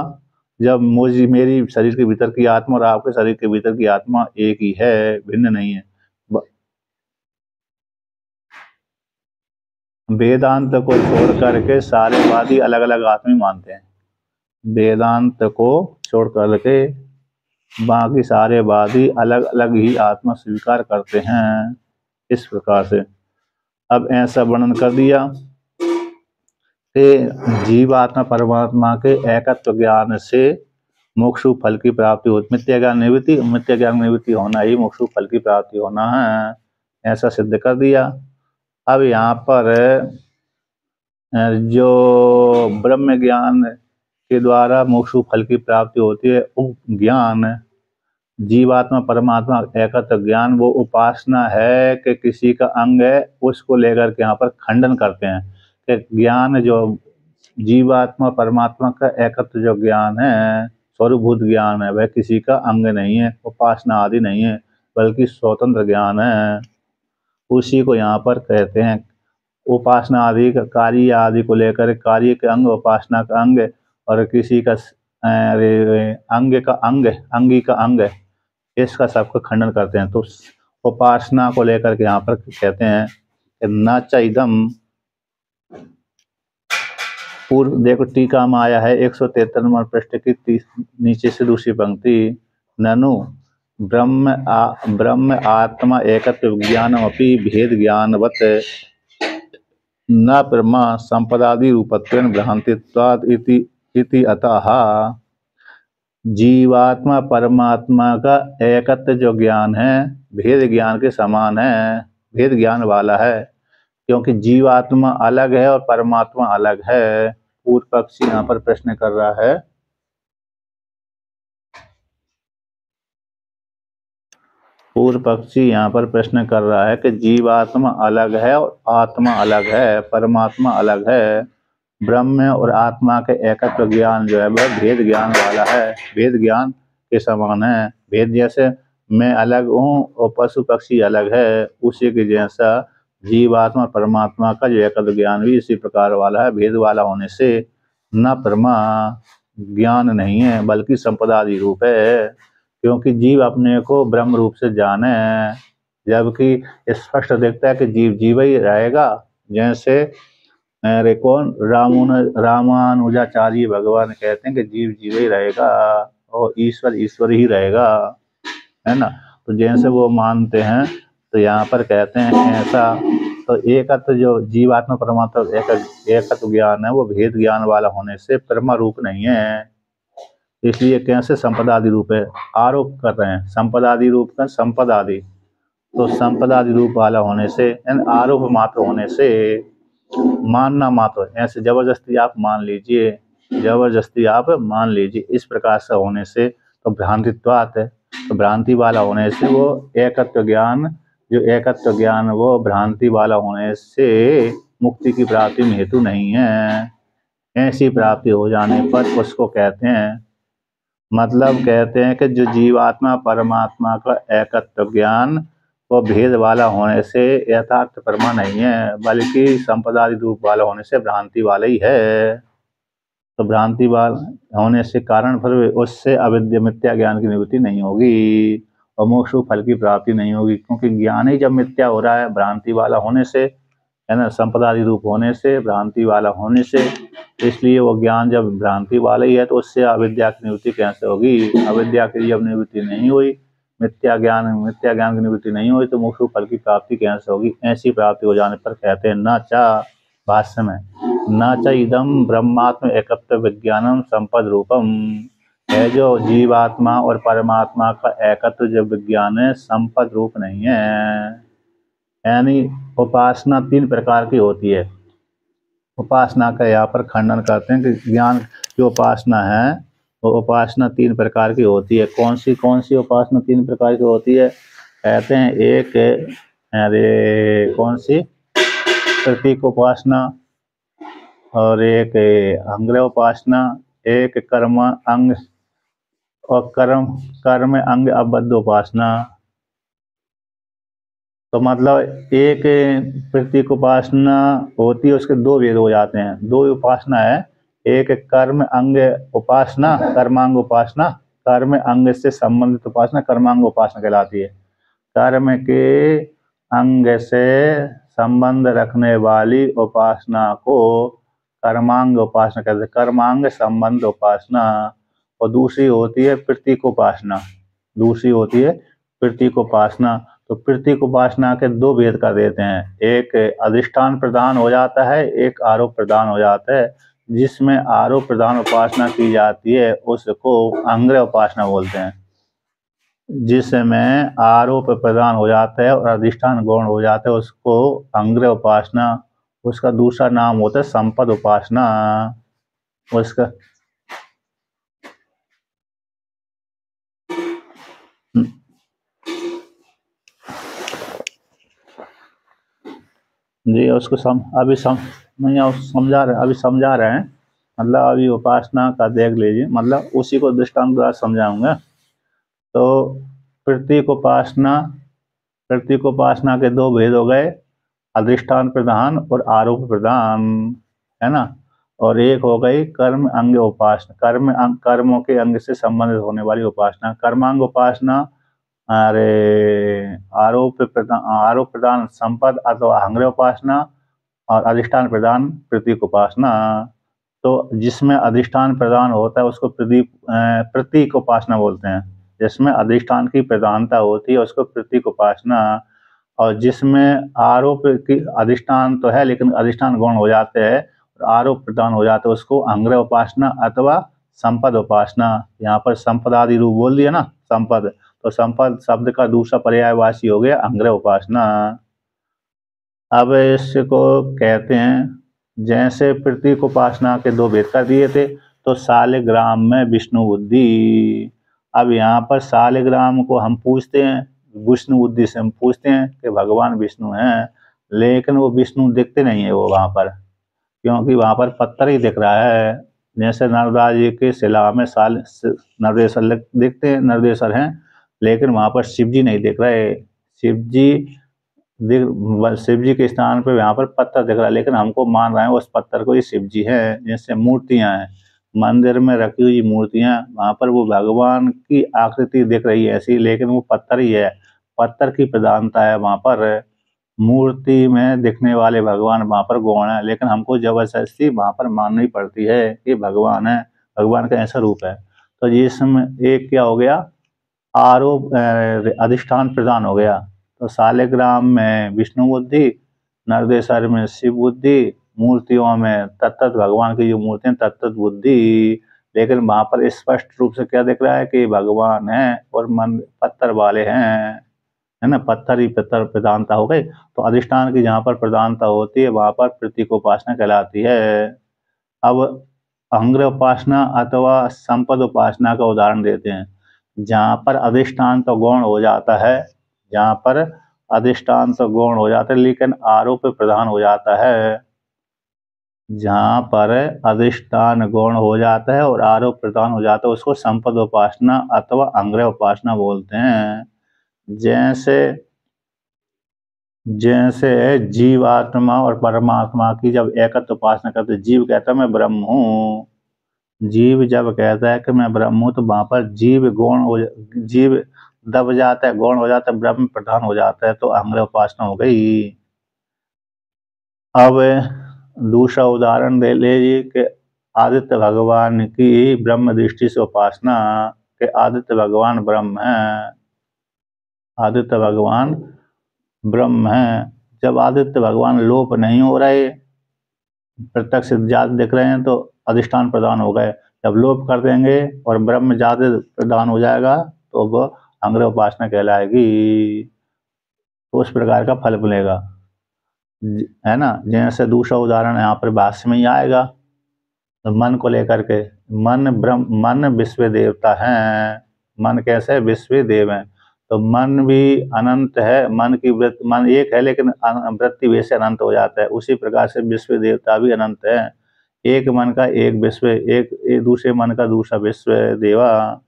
जब मुझे मेरी शरीर के भीतर की आत्मा और आपके शरीर के भीतर की आत्मा एक ही है, भिन्न नहीं है। वेदांत को छोड़ करके सारे वादी अलग अलग आत्मा मानते हैं। वेदांत को छोड़ करके बाकी सारे वादी अलग अलग ही आत्मा स्वीकार करते हैं। इस प्रकार से अब ऐसा वर्णन कर दिया कि जीवात्मा परमात्मा के एकत्व ज्ञान से मोक्ष फल की प्राप्ति होती। मिथ्या ज्ञान निवृत्ति होना ही मोक्ष फल की प्राप्ति होना है, ऐसा सिद्ध कर दिया। अब यहाँ पर जो ब्रह्म ज्ञान के द्वारा मोक्ष फल की प्राप्ति होती है, वो ज्ञान जीवात्मा परमात्मा एकत्व ज्ञान वो उपासना है कि किसी का अंग है, उसको लेकर के यहाँ पर खंडन करते हैं कि ज्ञान जो जीवात्मा परमात्मा का एकत्व जो ज्ञान है, स्वरूभूत ज्ञान है, वह किसी का अंग नहीं है, उपासना आदि नहीं है, बल्कि स्वतंत्र ज्ञान है। उसी को यहाँ पर कहते हैं उपासना आदि का कार्य आदि को लेकर कार्य के अंग, उपासना का अंग, और किसी का अंग का अंग, अंगी का अंग, इसका सबका खंडन करते हैं। तो उपासना को लेकर के यहाँ पर कहते हैं कि न चैदम, पूर्व देखो टीका में आया है 173 नंबर पृष्ठ की नीचे से दूसरी पंक्ति, ननु ब्रह्म आत्मा एकत्व ज्ञानम अपि भेद ज्ञानवत न ब्रह्मा संपदादि रूपत्वेन भ्रांतित्वाद इति अतः। जीवात्मा परमात्मा का एकत्व जो ज्ञान है भेद ज्ञान के समान है, भेद ज्ञान वाला है, क्योंकि जीवात्मा अलग है और परमात्मा अलग है। पूर्व पक्षी यहाँ पर प्रश्न कर रहा है, पूर्व पक्षी यहाँ पर प्रश्न कर रहा है कि जीवात्मा अलग है और आत्मा अलग है, परमात्मा अलग है। ब्रह्म और आत्मा के एकत्व ज्ञान जो है वह भेद ज्ञान वाला है, भेद ज्ञान के समान है। भेद जैसे मैं अलग हूँ और पशु पक्षी अलग है, उसी के जैसा जीवात्मा परमात्मा का जो एकत्व ज्ञान भी इसी प्रकार वाला है। भेद वाला होने से न परमा ज्ञान नहीं है, बल्कि संपदादि रूप है, क्योंकि जीव अपने को ब्रह्म रूप से जाने, जबकि स्पष्ट देखता है कि जीव जीव ही रहेगा। जैसे अरे कौन रामानुजाचार्य भगवान कहते हैं कि जीव जीव ही रहेगा और ईश्वर ईश्वर ही रहेगा, है ना। तो जैसे वो मानते हैं, तो यहाँ पर कहते हैं ऐसा। तो एकत्व जो जीवात्मा परमात्मा एकत्व ज्ञान है वो भेद ज्ञान वाला होने से परमा रूप नहीं है, इसलिए कैसे संपदादि रूप है। आरोप कर रहे हैं संपदादि रूप का, संपदादि तो संपदादि रूप वाला होने से, आरोप मात्र होने से, मानना मात्र, ऐसे जबरदस्ती आप मान लीजिए, जबरदस्ती आप मान लीजिए, इस प्रकार से होने से तो भ्रांतित्वात् है। तो भ्रांति वाला होने से वो एकत्व ज्ञान, जो एकत्व ज्ञान वो भ्रांति वाला होने से मुक्ति की प्राप्ति में हेतु नहीं है। ऐसी प्राप्ति हो जाने पर उसको कहते हैं, मतलब कहते हैं कि जो जीवात्मा परमात्मा का एकत्व ज्ञान वो भेद वाला होने से यथार्थ परमा नहीं है, बल्कि संपदादि रूप वाला होने से भ्रांति वाला ही है। तो भ्रांति वाला होने से कारण फिर उससे अविद्या मिथ्या ज्ञान की निवृत्ति नहीं होगी और मोक्ष फल की प्राप्ति नहीं होगी, क्योंकि ज्ञान ही जब मिथ्या हो रहा है भ्रांति वाला होने से, है ना, संपदादि रूप होने से, भ्रांति वाला होने से, इसलिए वो ज्ञान जब भ्रांति वाला ही है तो उससे अविद्या की निवृत्ति कैसे होगी। अविद्या की जब निवृत्ति नहीं हुई, मिथ्या ज्ञान की निवृत्ति नहीं हुई, तो मोक्ष फल की प्राप्ति कैसे होगी। ऐसी प्राप्ति हो जाने पर कहते हैं न चा, भाष्य में, न च इदम ब्रह्मात्म एकत्व विज्ञानम संपद रूपम, है जो जीवात्मा और परमात्मा का एकत्व जो विज्ञान है संपद रूप नहीं है। यानी उपासना तीन प्रकार की होती है। उपासना का यहाँ पर खंडन करते हैं कि ज्ञान की उपासना है वो उपासना 3 प्रकार की होती है। कौन सी उपासना 3 प्रकार की होती है? कहते हैं एक अरे कौन सी प्रतीक उपासना, और एक अंग्रह उपासना, एक कर्म अंग और कर्म अंग अबद्ध उपासना। तो मतलब एक प्रतीक उपासना होती है, उसके 2 भेद हो जाते हैं, 2 उपासना है। एक कर्म अंग उपासना, कर्मांग उपासना, कर्म अंग से संबंधित उपासना कर्मांग उपासना कहलाती है। कर्म के अंग से संबंध रखने वाली उपासना को कर्मांग उपासना कहते हैं, कर्मांग संबंध उपासना। और दूसरी होती है प्रतीक उपासना, दूसरी होती है प्रतीक उपासना। तो प्रतीक उपासना के 2 भेद कर देते हैं, एक अधिष्ठान प्रदान हो जाता है, एक आरोप प्रदान हो जाता है। जिसमें आरोप प्रदान उपासना की जाती है उसको अंग्रह उपासना बोलते हैं। जिसमें आरोप प्रदान हो जाता है और अधिष्ठान गौण हो जाता है उसको अंग्रह उपासना। उसका दूसरा नाम होता है संपद उपासना। उसका जी उसको अभी समझा रहे हैं। मतलब अभी उपासना का देख लीजिए, मतलब उसी को दृष्टांत द्वारा समझाऊंगा। तो प्रतीक उपासना, प्रतीक उपासना के 2 भेद हो गए, अधिष्ठान प्रधान और आरोप प्रदान, है ना। और एक हो गई कर्म अंग उपासना, कर्मों के अंग से संबंधित होने वाली उपासना। कर्मांग उपासना अरे आरोप प्रदान संपद अथवा अंग्रह उपासना, और अधिष्ठान प्रदान प्रतीक उपासना। तो जिसमें अधिष्ठान प्रदान होता है उसको प्रतीक उपासना बोलते हैं। जिसमें अधिष्ठान की प्रधानता होती है उसको प्रतीक उपासना। और जिसमें आरोप की अधिष्ठान तो है लेकिन अधिष्ठान गौण हो जाते हैं और आरोप प्रदान हो जाते हैं उसको अंग्रह उपासना अथवा संपद उपासना। यहाँ पर संपद आदि रूप बोल दिया ना, संपद, तो संपद शब्द का दूसरा पर्यायवाची हो गया अंग्रह उपासना। अब इसको कहते हैं, जैसे प्रतीक उपासना के 2 भेद कर दिए थे, तो सालिग्राम में विष्णु बुद्धि। अब यहाँ पर सालिग्राम को हम पूछते हैं, विष्णु बुद्धि से हम पूछते हैं कि भगवान विष्णु हैं, लेकिन वो विष्णु दिखते नहीं है वो वहाँ पर, क्योंकि वहाँ पर पत्थर ही दिख रहा है। जैसे नर्मदा जी के शिला में नर्मदेश्वर दिखते हैं, नर्मदेश्वर हैं, लेकिन वहाँ पर शिव जी नहीं दिख रहे। शिव जी के स्थान पे यहाँ पर पत्थर दिख रहा है, लेकिन हमको मान रहे हैं उस पत्थर को ये शिव जी है। जैसे मूर्तियां हैं, मंदिर में रखी हुई मूर्तियां, वहाँ पर वो भगवान की आकृति दिख रही है ऐसी, लेकिन वो पत्थर ही है, पत्थर की प्रधानता है वहाँ पर। मूर्ति में दिखने वाले भगवान वहाँ पर गौण है, लेकिन हमको जबरदस्ती वहाँ पर माननी पड़ती है कि भगवान है, भगवान का ऐसा रूप है। तो जिसमें एक क्या हो गया, आरोप अधिष्ठान प्रदान हो गया। तो सालिग्राम में विष्णु बुद्धि, नरदेश्वर में शिव बुद्धि, मूर्तियों में तत्त भगवान की जो मूर्तियां तत्त बुद्धि। लेकिन वहां पर स्पष्ट रूप से क्या दिख रहा है कि भगवान है और मन पत्थर वाले हैं, है ना, पत्थर ही पत्थर प्रधानता हो गई। तो अधिष्ठान की जहाँ पर प्रधानता होती है वहां पर प्रतीक उपासना कहलाती है। अब अंग्रह उपासना अथवा संपद उपासना का उदाहरण देते हैं। जहाँ पर अधिष्ठान तो गौण हो जाता है, जहाँ पर अधिष्ठान तो गौण हो जाता है लेकिन आरोप प्रधान हो जाता है, जहाँ पर अधिष्ठान गौण हो जाता है और आरोप प्रधान हो जाता है उसको संपद उपासना अथवा अंग्रह उपासना बोलते हैं। जैसे जैसे जीवात्मा और परमात्मा की जब एकत्र उपासना करते, जीव कहता है मैं ब्रह्म हूँ, जीव जब कहता है कि मैं ब्रह्म हूँ, तो वहां पर जीव दब जाता है, गौण हो जाता है, ब्रह्म प्रधान हो जाता है, तो अंग्रह उपासना हो गई। अब दूसरा उदाहरण दे लीजिए कि आदित्य भगवान की ब्रह्म दृष्टि से उपासना, कि आदित्य भगवान ब्रह्म है, आदित्य भगवान ब्रह्म है। जब आदित्य भगवान लोप नहीं हो रहे, प्रत्यक्ष जात दिख रहे हैं, तो अधिष्ठान प्रदान हो गए। जब लोप कर देंगे और ब्रह्म जात प्रदान हो जाएगा तो वह अंग्रह उपासना कहलाएगी, तो उस प्रकार का फल मिलेगा। है ना। जैसे दूसरा उदाहरण यहाँ पर भाष्य में ही आएगा, तो मन को लेकर के, मन विश्व देवता है। मन कैसे? विश्व देव है। तो मन भी अनंत है, मन एक है लेकिन वृत्ति वैसे अनंत हो जाता है। उसी प्रकार से विश्व देवता भी अनंत है। एक मन का एक विश्व, एक दूसरे मन का दूसरा विश्व देवा,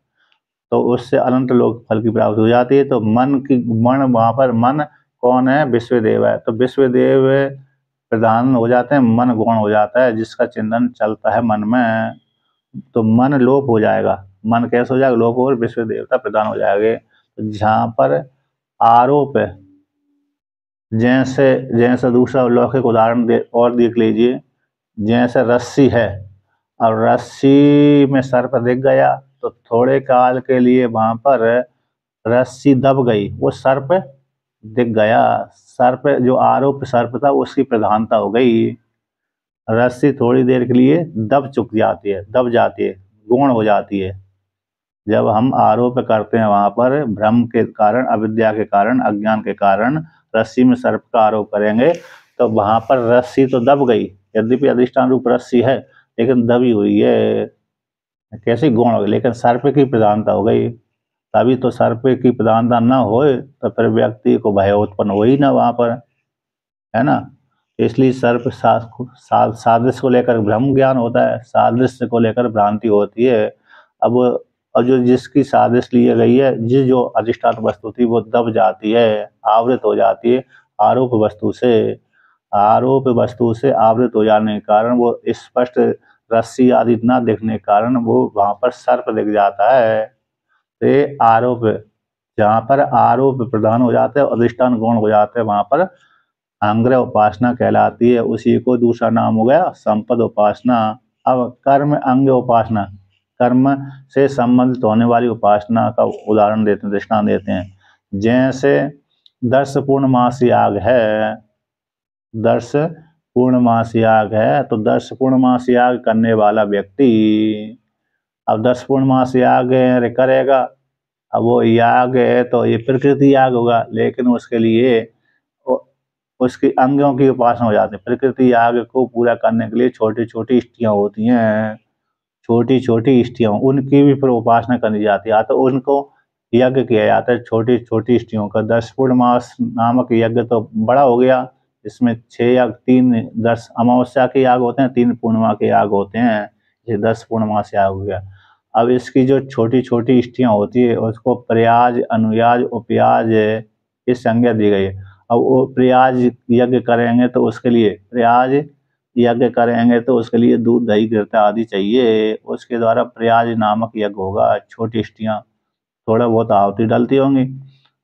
तो उससे अनंत लोक फल की प्राप्ति हो जाती है। तो वहां पर मन कौन है? विश्व देव है। तो विश्व देव प्रधान हो जाते हैं, मन गौण हो जाता है, जिसका चिंतन चलता है मन में, तो मन लोप हो जाएगा। मन कैसे हो जाएगा? लोप और विश्व देवता प्रधान हो जाएंगे। तो जहाँ पर आरोप है, जैसे जैसे दूसरा लौकिक उदाहरण और देख लीजिए। जैसे रस्सी है, और रस्सी में सर्प दिख गया, तो थोड़े काल के लिए वहां पर रस्सी दब गई, वो सर्प दिख गया। सर्प जो आरोप सर्प था उसकी प्रधानता हो गई। रस्सी थोड़ी देर के लिए दब जाती है, गौण हो जाती है। जब हम आरोप करते हैं वहां पर भ्रम के कारण, अविद्या के कारण, अज्ञान के कारण रस्सी में सर्प का आरोप करेंगे, तो वहां पर रस्सी तो दब गई, यद्यपि अधिष्ठान रूप रस्सी है लेकिन दबी हुई है। कैसी? गौण हो गई, लेकिन सर्प की प्रधानता हो गई। तभी तो सर्प की प्रधानता न हो तो फिर व्यक्ति को भय उत्पन्न हो ही ना वहां पर, है ना। इसलिए सर्प सादृश्य को लेकर भ्रम ज्ञान होता है, सादृश्य को लेकर भ्रांति होती है। अब और जो जिसकी सादृश्य ली गई है, जो अधिष्ठान वस्तु थी वो दब जाती है, आवृत हो जाती है आरोप वस्तु से। आरोप वस्तु से आवृत हो जाने के कारण वो स्पष्ट रस्सी आदि न दिखने के कारण वो वहां पर सर्प दिख जाता है। तो ये आरोप, जहाँ पर आरोप प्रधान हो जाता है, अधिष्ठान गौण हो जाता है, वहां पर अंग्रह उपासना कहलाती है। उसी को दूसरा नाम हो गया संपद उपासना। अब कर्म अंग उपासना, कर्म से संबंधित होने वाली उपासना का उदाहरण देते हैं, दृष्टांत देते हैं। जैसे 10 पूर्णमास याग है, 10 पूर्णमास याग है, तो 10 पूर्णमास याग करने वाला व्यक्ति अब 10 पूर्णमास याग करेगा। अब वो याग है तो ये प्रकृति याग होगा, लेकिन उसके लिए उसकी अंगों की उपासना हो जाती है। प्रकृति याग को पूरा करने के लिए छोटी छोटी इष्टियां होती हैं, छोटी छोटी इष्टियां, उनकी भी फिर उपासना करनी जाती है। तो उनको यज्ञ किया जाता है छोटी छोटी इष्टियों का। 10 पूर्णमास नामक यज्ञ तो बड़ा हो गया, इसमें 6 या 3 10 अमावस्या के याग होते हैं, 3 पूर्णिमा के याग होते हैं, ये 10 पूर्णमास याग हो गया। अब इसकी जो छोटी छोटी इष्टियां होती है उसको प्रयाज, अनुयाज, उपयाज इस संज्ञा दी गई है। अब वो प्रयाज यज्ञ करेंगे तो उसके लिए दूध, दही, घृत आदि चाहिए। उसके द्वारा प्रयाज नामक यज्ञ होगा। छोटी इष्टियां, थोड़ा बहुत आहुति डलती होंगी।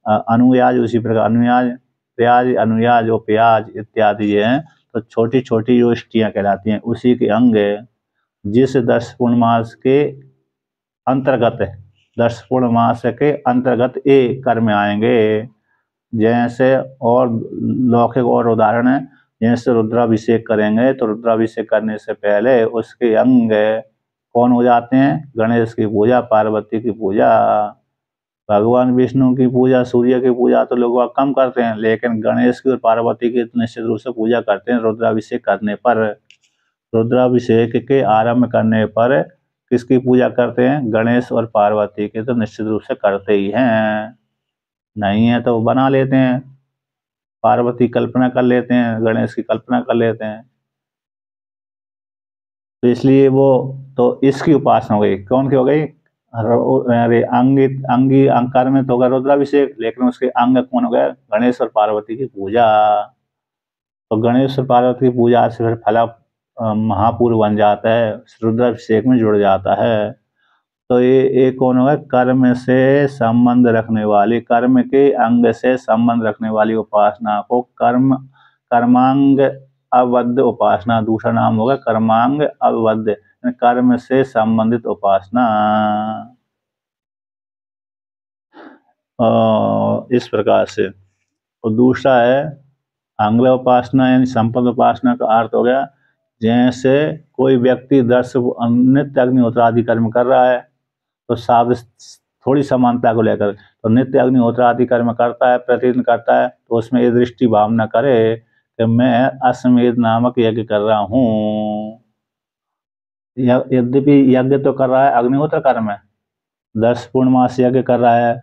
अनुयाज उसी प्रकार, अनुयाज, प्याज, अनुयाज और प्याज इत्यादि ये हैं। तो छोटी छोटी जो इष्टियां कहलाती हैं, उसी के अंग जिस 10 पूर्णमास के अंतर्गत, 10 पूर्णमास के अंतर्गत ये कर्म आएंगे। जैसे और लौकिक और उदाहरण है, जैसे रुद्राभिषेक करेंगे तो रुद्राभिषेक करने से पहले उसके अंग कौन हो जाते हैं? गणेश की पूजा, पार्वती की पूजा, भगवान विष्णु की पूजा, सूर्य की पूजा तो लोग कम करते हैं, लेकिन गणेश की और पार्वती की निश्चित रूप से पूजा करते हैं रुद्राभिषेक करने पर। रुद्राभिषेक के आरंभ करने पर किसकी पूजा करते हैं? गणेश और पार्वती की तो निश्चित रूप से करते ही हैं। नहीं है तो बना लेते हैं, पार्वती कल्पना कर लेते हैं, गणेश की कल्पना कर लेते हैं। तो इसलिए वो, तो इसकी उपासना हो गई। कौन की हो गई? अरे अंगी अंकार में तो होगा रुद्राभिषेक, लेकिन उसके अंग कौन हो गया? गणेश और पार्वती की पूजा। तो गणेश और पार्वती की पूजा से फिर फला महापुर बन जाता है, रुद्राभिषेक में जुड़ जाता है। तो ये कौन होगा? कर्म से संबंध रखने वाली, कर्म के अंग से संबंध रखने वाली उपासना को कर्मांग अवबद्ध उपासना, दूसरा नाम होगा कर्मांग अवबद्ध, कर्म से संबंधित उपासना। इस प्रकार से। और दूसरा है आंग्ल उपासना, यानी संपद उपासना का अर्थ हो गया, जैसे कोई व्यक्ति नित्य अग्निहोत्र आदि कर्म कर रहा है, तो थोड़ी समानता को लेकर, तो नित्य अग्निहोत्र आदि कर्म करता है, प्रतिदिन करता है, तो उसमें ये दृष्टि भावना करे कि मैं अश्वमेध नामक यज्ञ कर रहा हूँ। यद्यपि यज्ञ तो कर रहा है अग्निहोत्र कर्म है, 10 पूर्णमास यज्ञ कर रहा है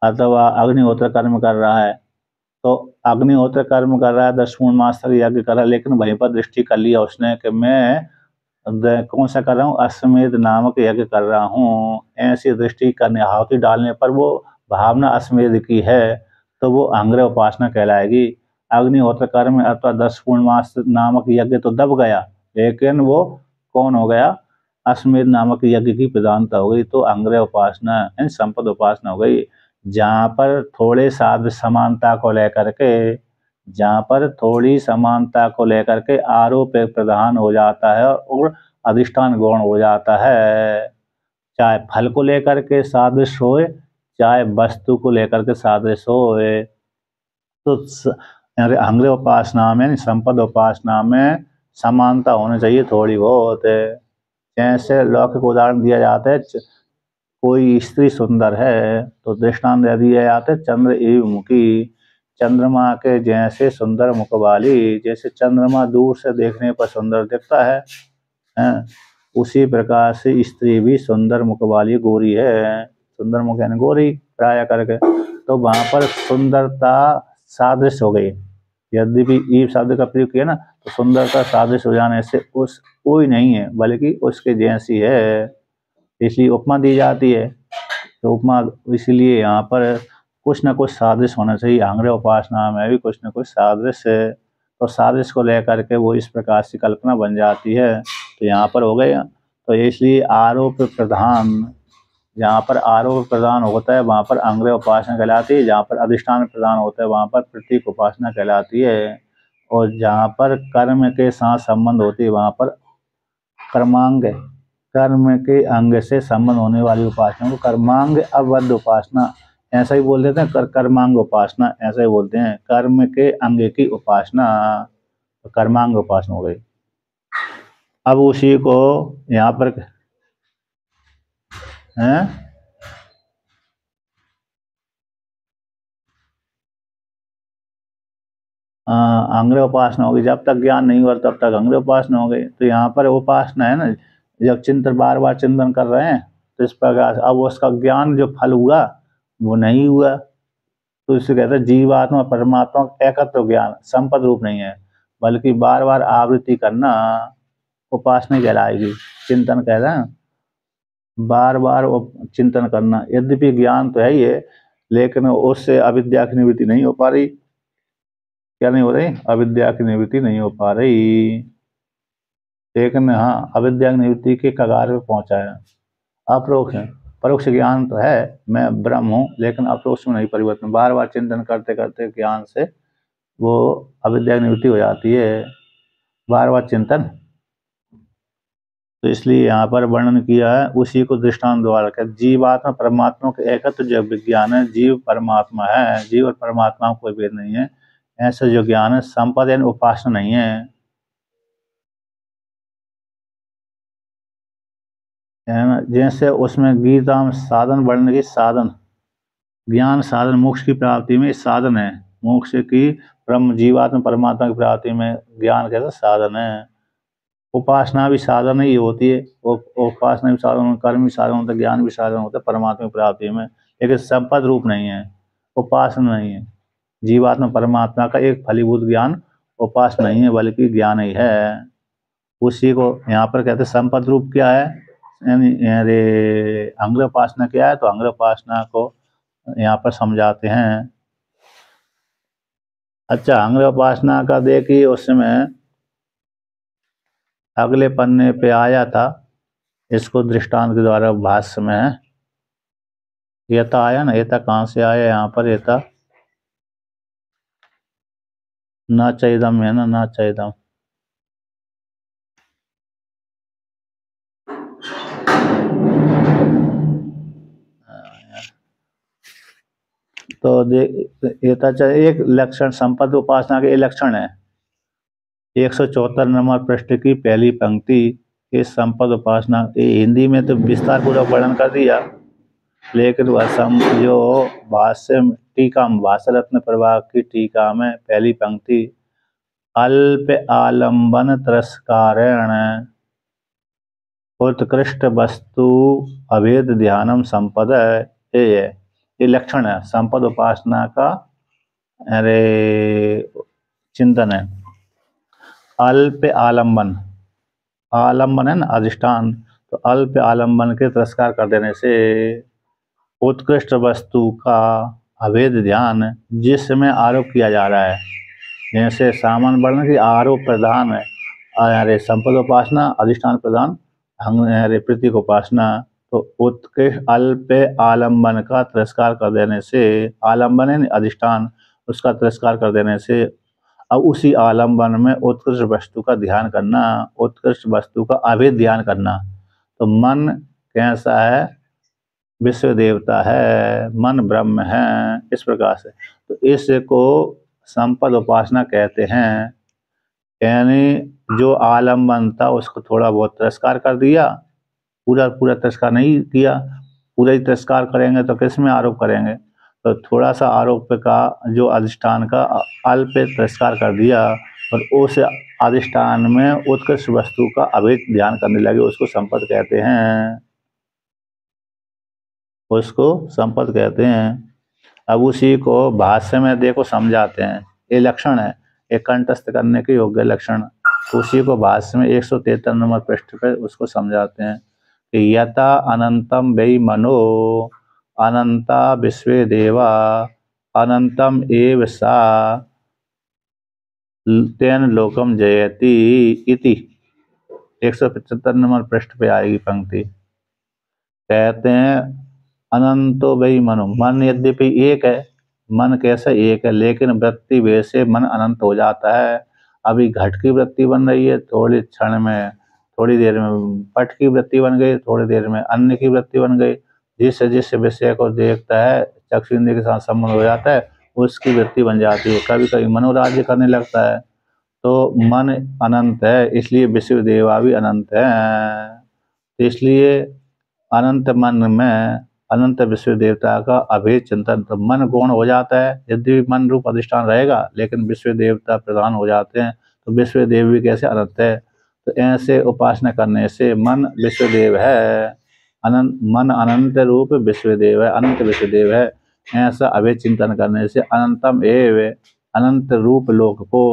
अथवा अग्निहोत्र कर्म कर रहा है, तो अग्निहोत्र कर्म कर रहा है, 10 पूर्णमास तक यज्ञ कर रहा है, लेकिन वहीं पर दृष्टि कर लिया उसने कि मैं कौन सा कर रहा हूँ, अश्वमेध नामक यज्ञ कर रहा हूँ। ऐसी दृष्टि करने, आहुति डालने पर वो भावना अश्वमेध की है तो वो अंग्रह उपासना कहलाएगी। अग्निहोत्र कर्म अथवा 10 पूर्णमास नामक यज्ञ तो दब गया, लेकिन वो कौन हो गया, अश्वमेध नामक यज्ञ की प्रधानता हो गई, तो अंग्रह उपासना यानी संपद उपासना हो गई। जहाँ पर थोड़े साध समानता को लेकर के, जहाँ पर थोड़ी समानता को लेकर के आरोप प्रधान हो जाता है और अधिष्ठान गौण हो जाता है, चाहे फल को लेकर के सादृश्य होए चाहे वस्तु को लेकर के सादृश्य होए, तो अंग्रह उपासना में संपद उपासना में समानता होनी चाहिए थोड़ी बहुत। जैसे लौकिक उदाहरण दिया जाता है, कोई स्त्री सुंदर है तो दृष्टांत दे दिया जाता है चंद्र एवं मुखी, चंद्रमा के जैसे सुंदर मुख वाली, जैसे चंद्रमा दूर से देखने पर सुंदर दिखता है, उसी प्रकार से स्त्री भी सुंदर मुख वाली गोरी है, सुंदर मुख यानी गोरी प्राय करके, तो वहां पर सुंदरता सादृश्य हो गई। यद्यपि ईव शब्द का प्रयोग किया ना, तो सुंदरता सादृश्य हो जाने से उस कोई नहीं है बल्कि उसके जैसी है, इसलिए उपमा दी जाती है। तो उपमा इसलिए यहाँ पर कुछ न कुछ सादृश्य होना चाहिए, अंग्रह उपासना में भी कुछ न कुछ सादृश्य है, तो सादृश्य को लेकर के वो इस प्रकार से कल्पना बन जाती है। तो यहाँ पर हो गए, तो इसलिए आरोप प्रधान, जहाँ पर आरोप प्रदान होता है वहाँ पर अंग्रह उपासना कहलाती है, जहाँ पर अधिष्ठान प्रदान होता है वहाँ पर प्रतीक उपासना कहलाती है, और जहाँ पर कर्म के साथ संबंध होती है वहाँ पर कर्मांग, कर्म के अंग से संबंध होने वाली उपासना को कर्मांग अवद्ध उपासना ऐसा ही बोल देते हैं, कर्मांग उपासना ऐसा ही बोलते हैं, कर्म के अंग की उपासना, तो कर्मांग उपासना हो गई। अब उसी को यहाँ पर है अंग्रह उपासना होगी, जब तक ज्ञान नहीं हुआ तब तक अंग्रह उपासना हो गई। तो यहाँ पर उपासना है ना, जब चिंतन बार बार चिंतन कर रहे हैं तो इस प्रकार अब उसका ज्ञान जो फल हुआ वो नहीं हुआ, तो इससे कहते हैं जीवात्मा परमात्मा एकत्व ज्ञान संपद रूप नहीं है, बल्कि बार बार आवृत्ति करना उपासना कहलाएगी। चिंतन कह रहे हैं बार बार चिंतन करना, यद्यपि ज्ञान तो है ही है लेकिन उससे अविद्या की निवृत्ति नहीं हो पा रही। क्या नहीं हो रही, अविद्या की निवृत्ति नहीं हो पा रही, लेकिन हाँ अविद्या की निवृत्ति के कगार पे पहुंचा है। अपरोक्ष है, परोक्ष ज्ञान तो है मैं ब्रह्म हूँ, लेकिन अपरोक्ष में नहीं परिवर्तन, बार बार चिंतन करते करते ज्ञान से वो अविद्या की निवृत्ति हो जाती है, बार बार चिंतन। तो इसलिए यहाँ पर वर्णन किया है, उसी को दृष्टांत द्वारा कहते जीवात्मा परमात्मा के एकत्व जो विज्ञान है, जीव परमात्मा है, जीव और परमात्मा कोई भेद नहीं है, ऐसा जो ज्ञान है संपद यानी उपासना नहीं है ना। जैसे उसमें गीता में साधन वर्णन की, साधन ज्ञान साधन मोक्ष की प्राप्ति में साधन है, मोक्ष की ब्रह्म जीवात्मा परमात्मा की प्राप्ति में ज्ञान कैसा साधन है। उपासना भी साधन ही होती है, उपासना भी साधन, कर्म भी साधन होता है, ज्ञान भी साधन होता है परमात्मा की प्राप्ति में, लेकिन संपद रूप नहीं है, उपासना नहीं है। जीवात्मा परमात्मा का एक फलीभूत ज्ञान उपासना नहीं है बल्कि ज्ञान ही है। उसी को यहाँ पर कहते हैं संपद रूप क्या है, यानी अंग्रह उपासना क्या है, तो अंग्रह उपासना को यहाँ पर समझाते हैं। अच्छा, अंग्रह उपासना का देखिए उस समय अगले पन्ने पे आया था, इसको दृष्टांत के द्वारा भाष्य में है, एता आया ना, एता कहाँ से आया, यहाँ पर एता ना चाहिदम है ना, ना चाहिदम, तो एता चाहिए एक लक्षण संपद उपासना के लक्षण है। 174 नंबर पृष्ठ की पहली पंक्ति, इस संपद उपासना हिंदी में तो विस्तार पूर्वक वर्णन कर दिया, लेकिन वह जो भाष्य टीका भाष्य रत्न प्रवाह की टीका में पहली पंक्ति अल्प आलम्बन तिरस्कारेण उत्कृष्ट वस्तु अभेद ध्यानम संपद ये लक्षण है संपद उपासना का। अरे चिंतन है। अल्प आलम्बन, आलम्बन है ना अधिष्ठान, तो अल्प आलम्बन के तिरस्कार कर देने से उत्कृष्ट वस्तु का अभेद ध्यान, जिसमें आरोप किया जा रहा है, जैसे सामान्य वर्ण की आरोप प्रधान है, अरे संपद उपासना अधिष्ठान प्रधान अरे प्रतीक उपासना, तो उत्कृष्ट अल्प आलम्बन का तिरस्कार कर देने से, आलम्बन है अधिष्ठान, उसका तिरस्कार कर देने से अब उसी आलम्बन में उत्कृष्ट वस्तु का ध्यान करना, उत्कृष्ट वस्तु का अभेद ध्यान करना। तो मन कैसा है? विश्व देवता है, मन ब्रह्म है, इस प्रकार से। तो इसको संपद उपासना कहते हैं। यानी जो आलम्बन था उसको थोड़ा बहुत तिरस्कार कर दिया, पूरा पूरा तिरस्कार नहीं किया। पूरा ही तिरस्कार करेंगे तो किस में आरोप करेंगे? तो थोड़ा सा आरोप का जो अधिष्ठान का अल्प तिरस्कार कर दिया और उस अधिष्ठान में उत्कृष्ट वस्तु का अभेद ध्यान करने लगे, उसको संपद कहते हैं, उसको संपद कहते हैं। अब उसी को भाष्य में देखो समझाते हैं। ये लक्षण है, एक कंठस्थ करने के योग्य लक्षण। उसी को भाष्य में 173 नंबर पृष्ठ पे उसको समझाते हैं कि यथा अनंतम वै मनो अनंता विश्वे देवा अनंतम एव सा तेन लोकम जयति इति। 175 नंबर पृष्ठ पे आएगी पंक्ति। कहते हैं अनंतो वही मनो, मन यद्यपि एक है, मन कैसे एक है, लेकिन वृत्ति वैसे मन अनंत हो जाता है। अभी घट की वृत्ति बन रही है, थोड़ी क्षण में, थोड़ी देर में पट की वृत्ति बन गई, थोड़ी देर में अन्न की वृत्ति बन गई। जिस जिस विषय को देखता है, चक्षु इंद्रिय के साथ संबंध हो जाता है, उसकी वृत्ति बन जाती है। कभी कभी मनोराज्य करने लगता है। तो मन अनंत है, इसलिए विश्व देवा भी अनंत है। तो इसलिए अनंत मन में अनंत विश्व देवता का अभेद चिंतन, तो मन गौण हो जाता है। यदि मन रूप अधिष्ठान रहेगा लेकिन विश्व देवता प्रधान हो जाते हैं, तो विश्व देव भी कैसे अनंत है। तो ऐसे उपासना करने से मन विश्व देव है, अनंत मन अनंत रूप विश्व देव है, अनंत विश्व देव है। ऐसा अभेद चिंतन करने से अनंतम एव, अनंत रूप लोक को,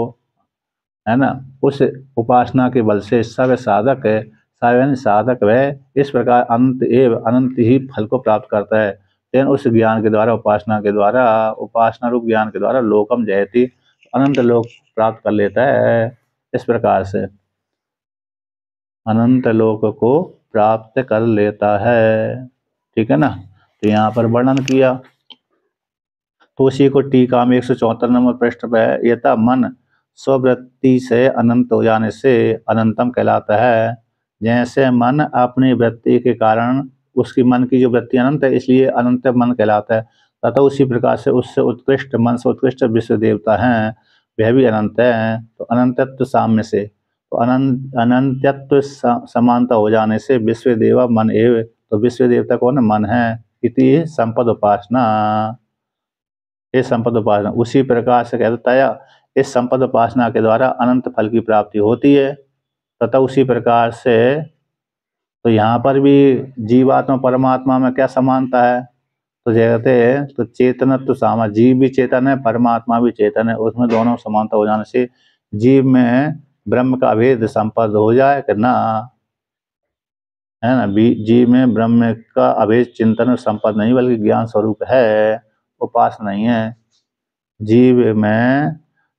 है ना, उस उपासना के बल से सब साधक है, सायन साधक वह इस प्रकार अनंत एव अनंत ही फल को प्राप्त करता है। लेकिन उस ज्ञान के द्वारा, उपासना के द्वारा, उपासना रूप ज्ञान के द्वारा लोकम जयति, अनंत लोक प्राप्त कर लेता है। इस प्रकार से अनंत लोक को प्राप्त कर लेता है। ठीक है ना। तो यहाँ पर वर्णन किया। तो उसी को टीका में 174 नंबर पृष्ठ पे है, यथा मन स्ववृत्ति से अनंत हो जाने से अनंतम कहलाता है। जैसे मन अपनी वृत्ति के कारण, उसकी मन की जो वृत्ति अनंत है, इसलिए अनंत मन कहलाता है। तथा उसी प्रकार से उससे उत्कृष्ट, मन से उत्कृष्ट विश्व देवता हैं, वह भी अनंत है। तो अनंतत्व साम्य से, तो अनंतत्व समानता हो जाने से विश्व देवा मन एव, तो विश्व देवता कौन है? मन है। इति संपद उपासना, इस संपद उपासना उसी प्रकार से कहता है, इस संपद उपासना के द्वारा अनंत फल की प्राप्ति होती है। तथा उसी प्रकार से तो यहाँ पर भी जीवात्मा परमात्मा में क्या समानता है? तो कहते हैं तो चेतनत्व सामा, जीव भी चेतन है, परमात्मा भी चेतन है, उसमें दोनों समानता हो जाने से जीव में ब्रह्म का भेद संपद हो जाए कि ना, है ना। जीव में ब्रह्म का अभेद चिंतन संपद नहीं, बल्कि ज्ञान स्वरूप है, उपास नहीं है। जीव में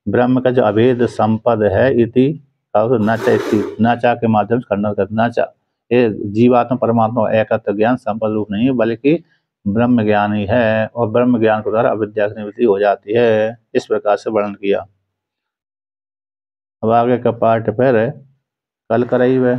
ब्रह्म का जो अभेद संपद है, इति नाचा के माध्यम से खंडन कर, नाचा ये जीवात्मा परमात्मा एकत्व ज्ञान संपद रूप नहीं है, बल्कि ब्रह्म ज्ञान ही है, और ब्रह्म ज्ञान के द्वारा अविद्या की निवृत्ति हो जाती है। इस प्रकार से वर्णन किया। अब आगे का पाठ फिर कल कराई हुए।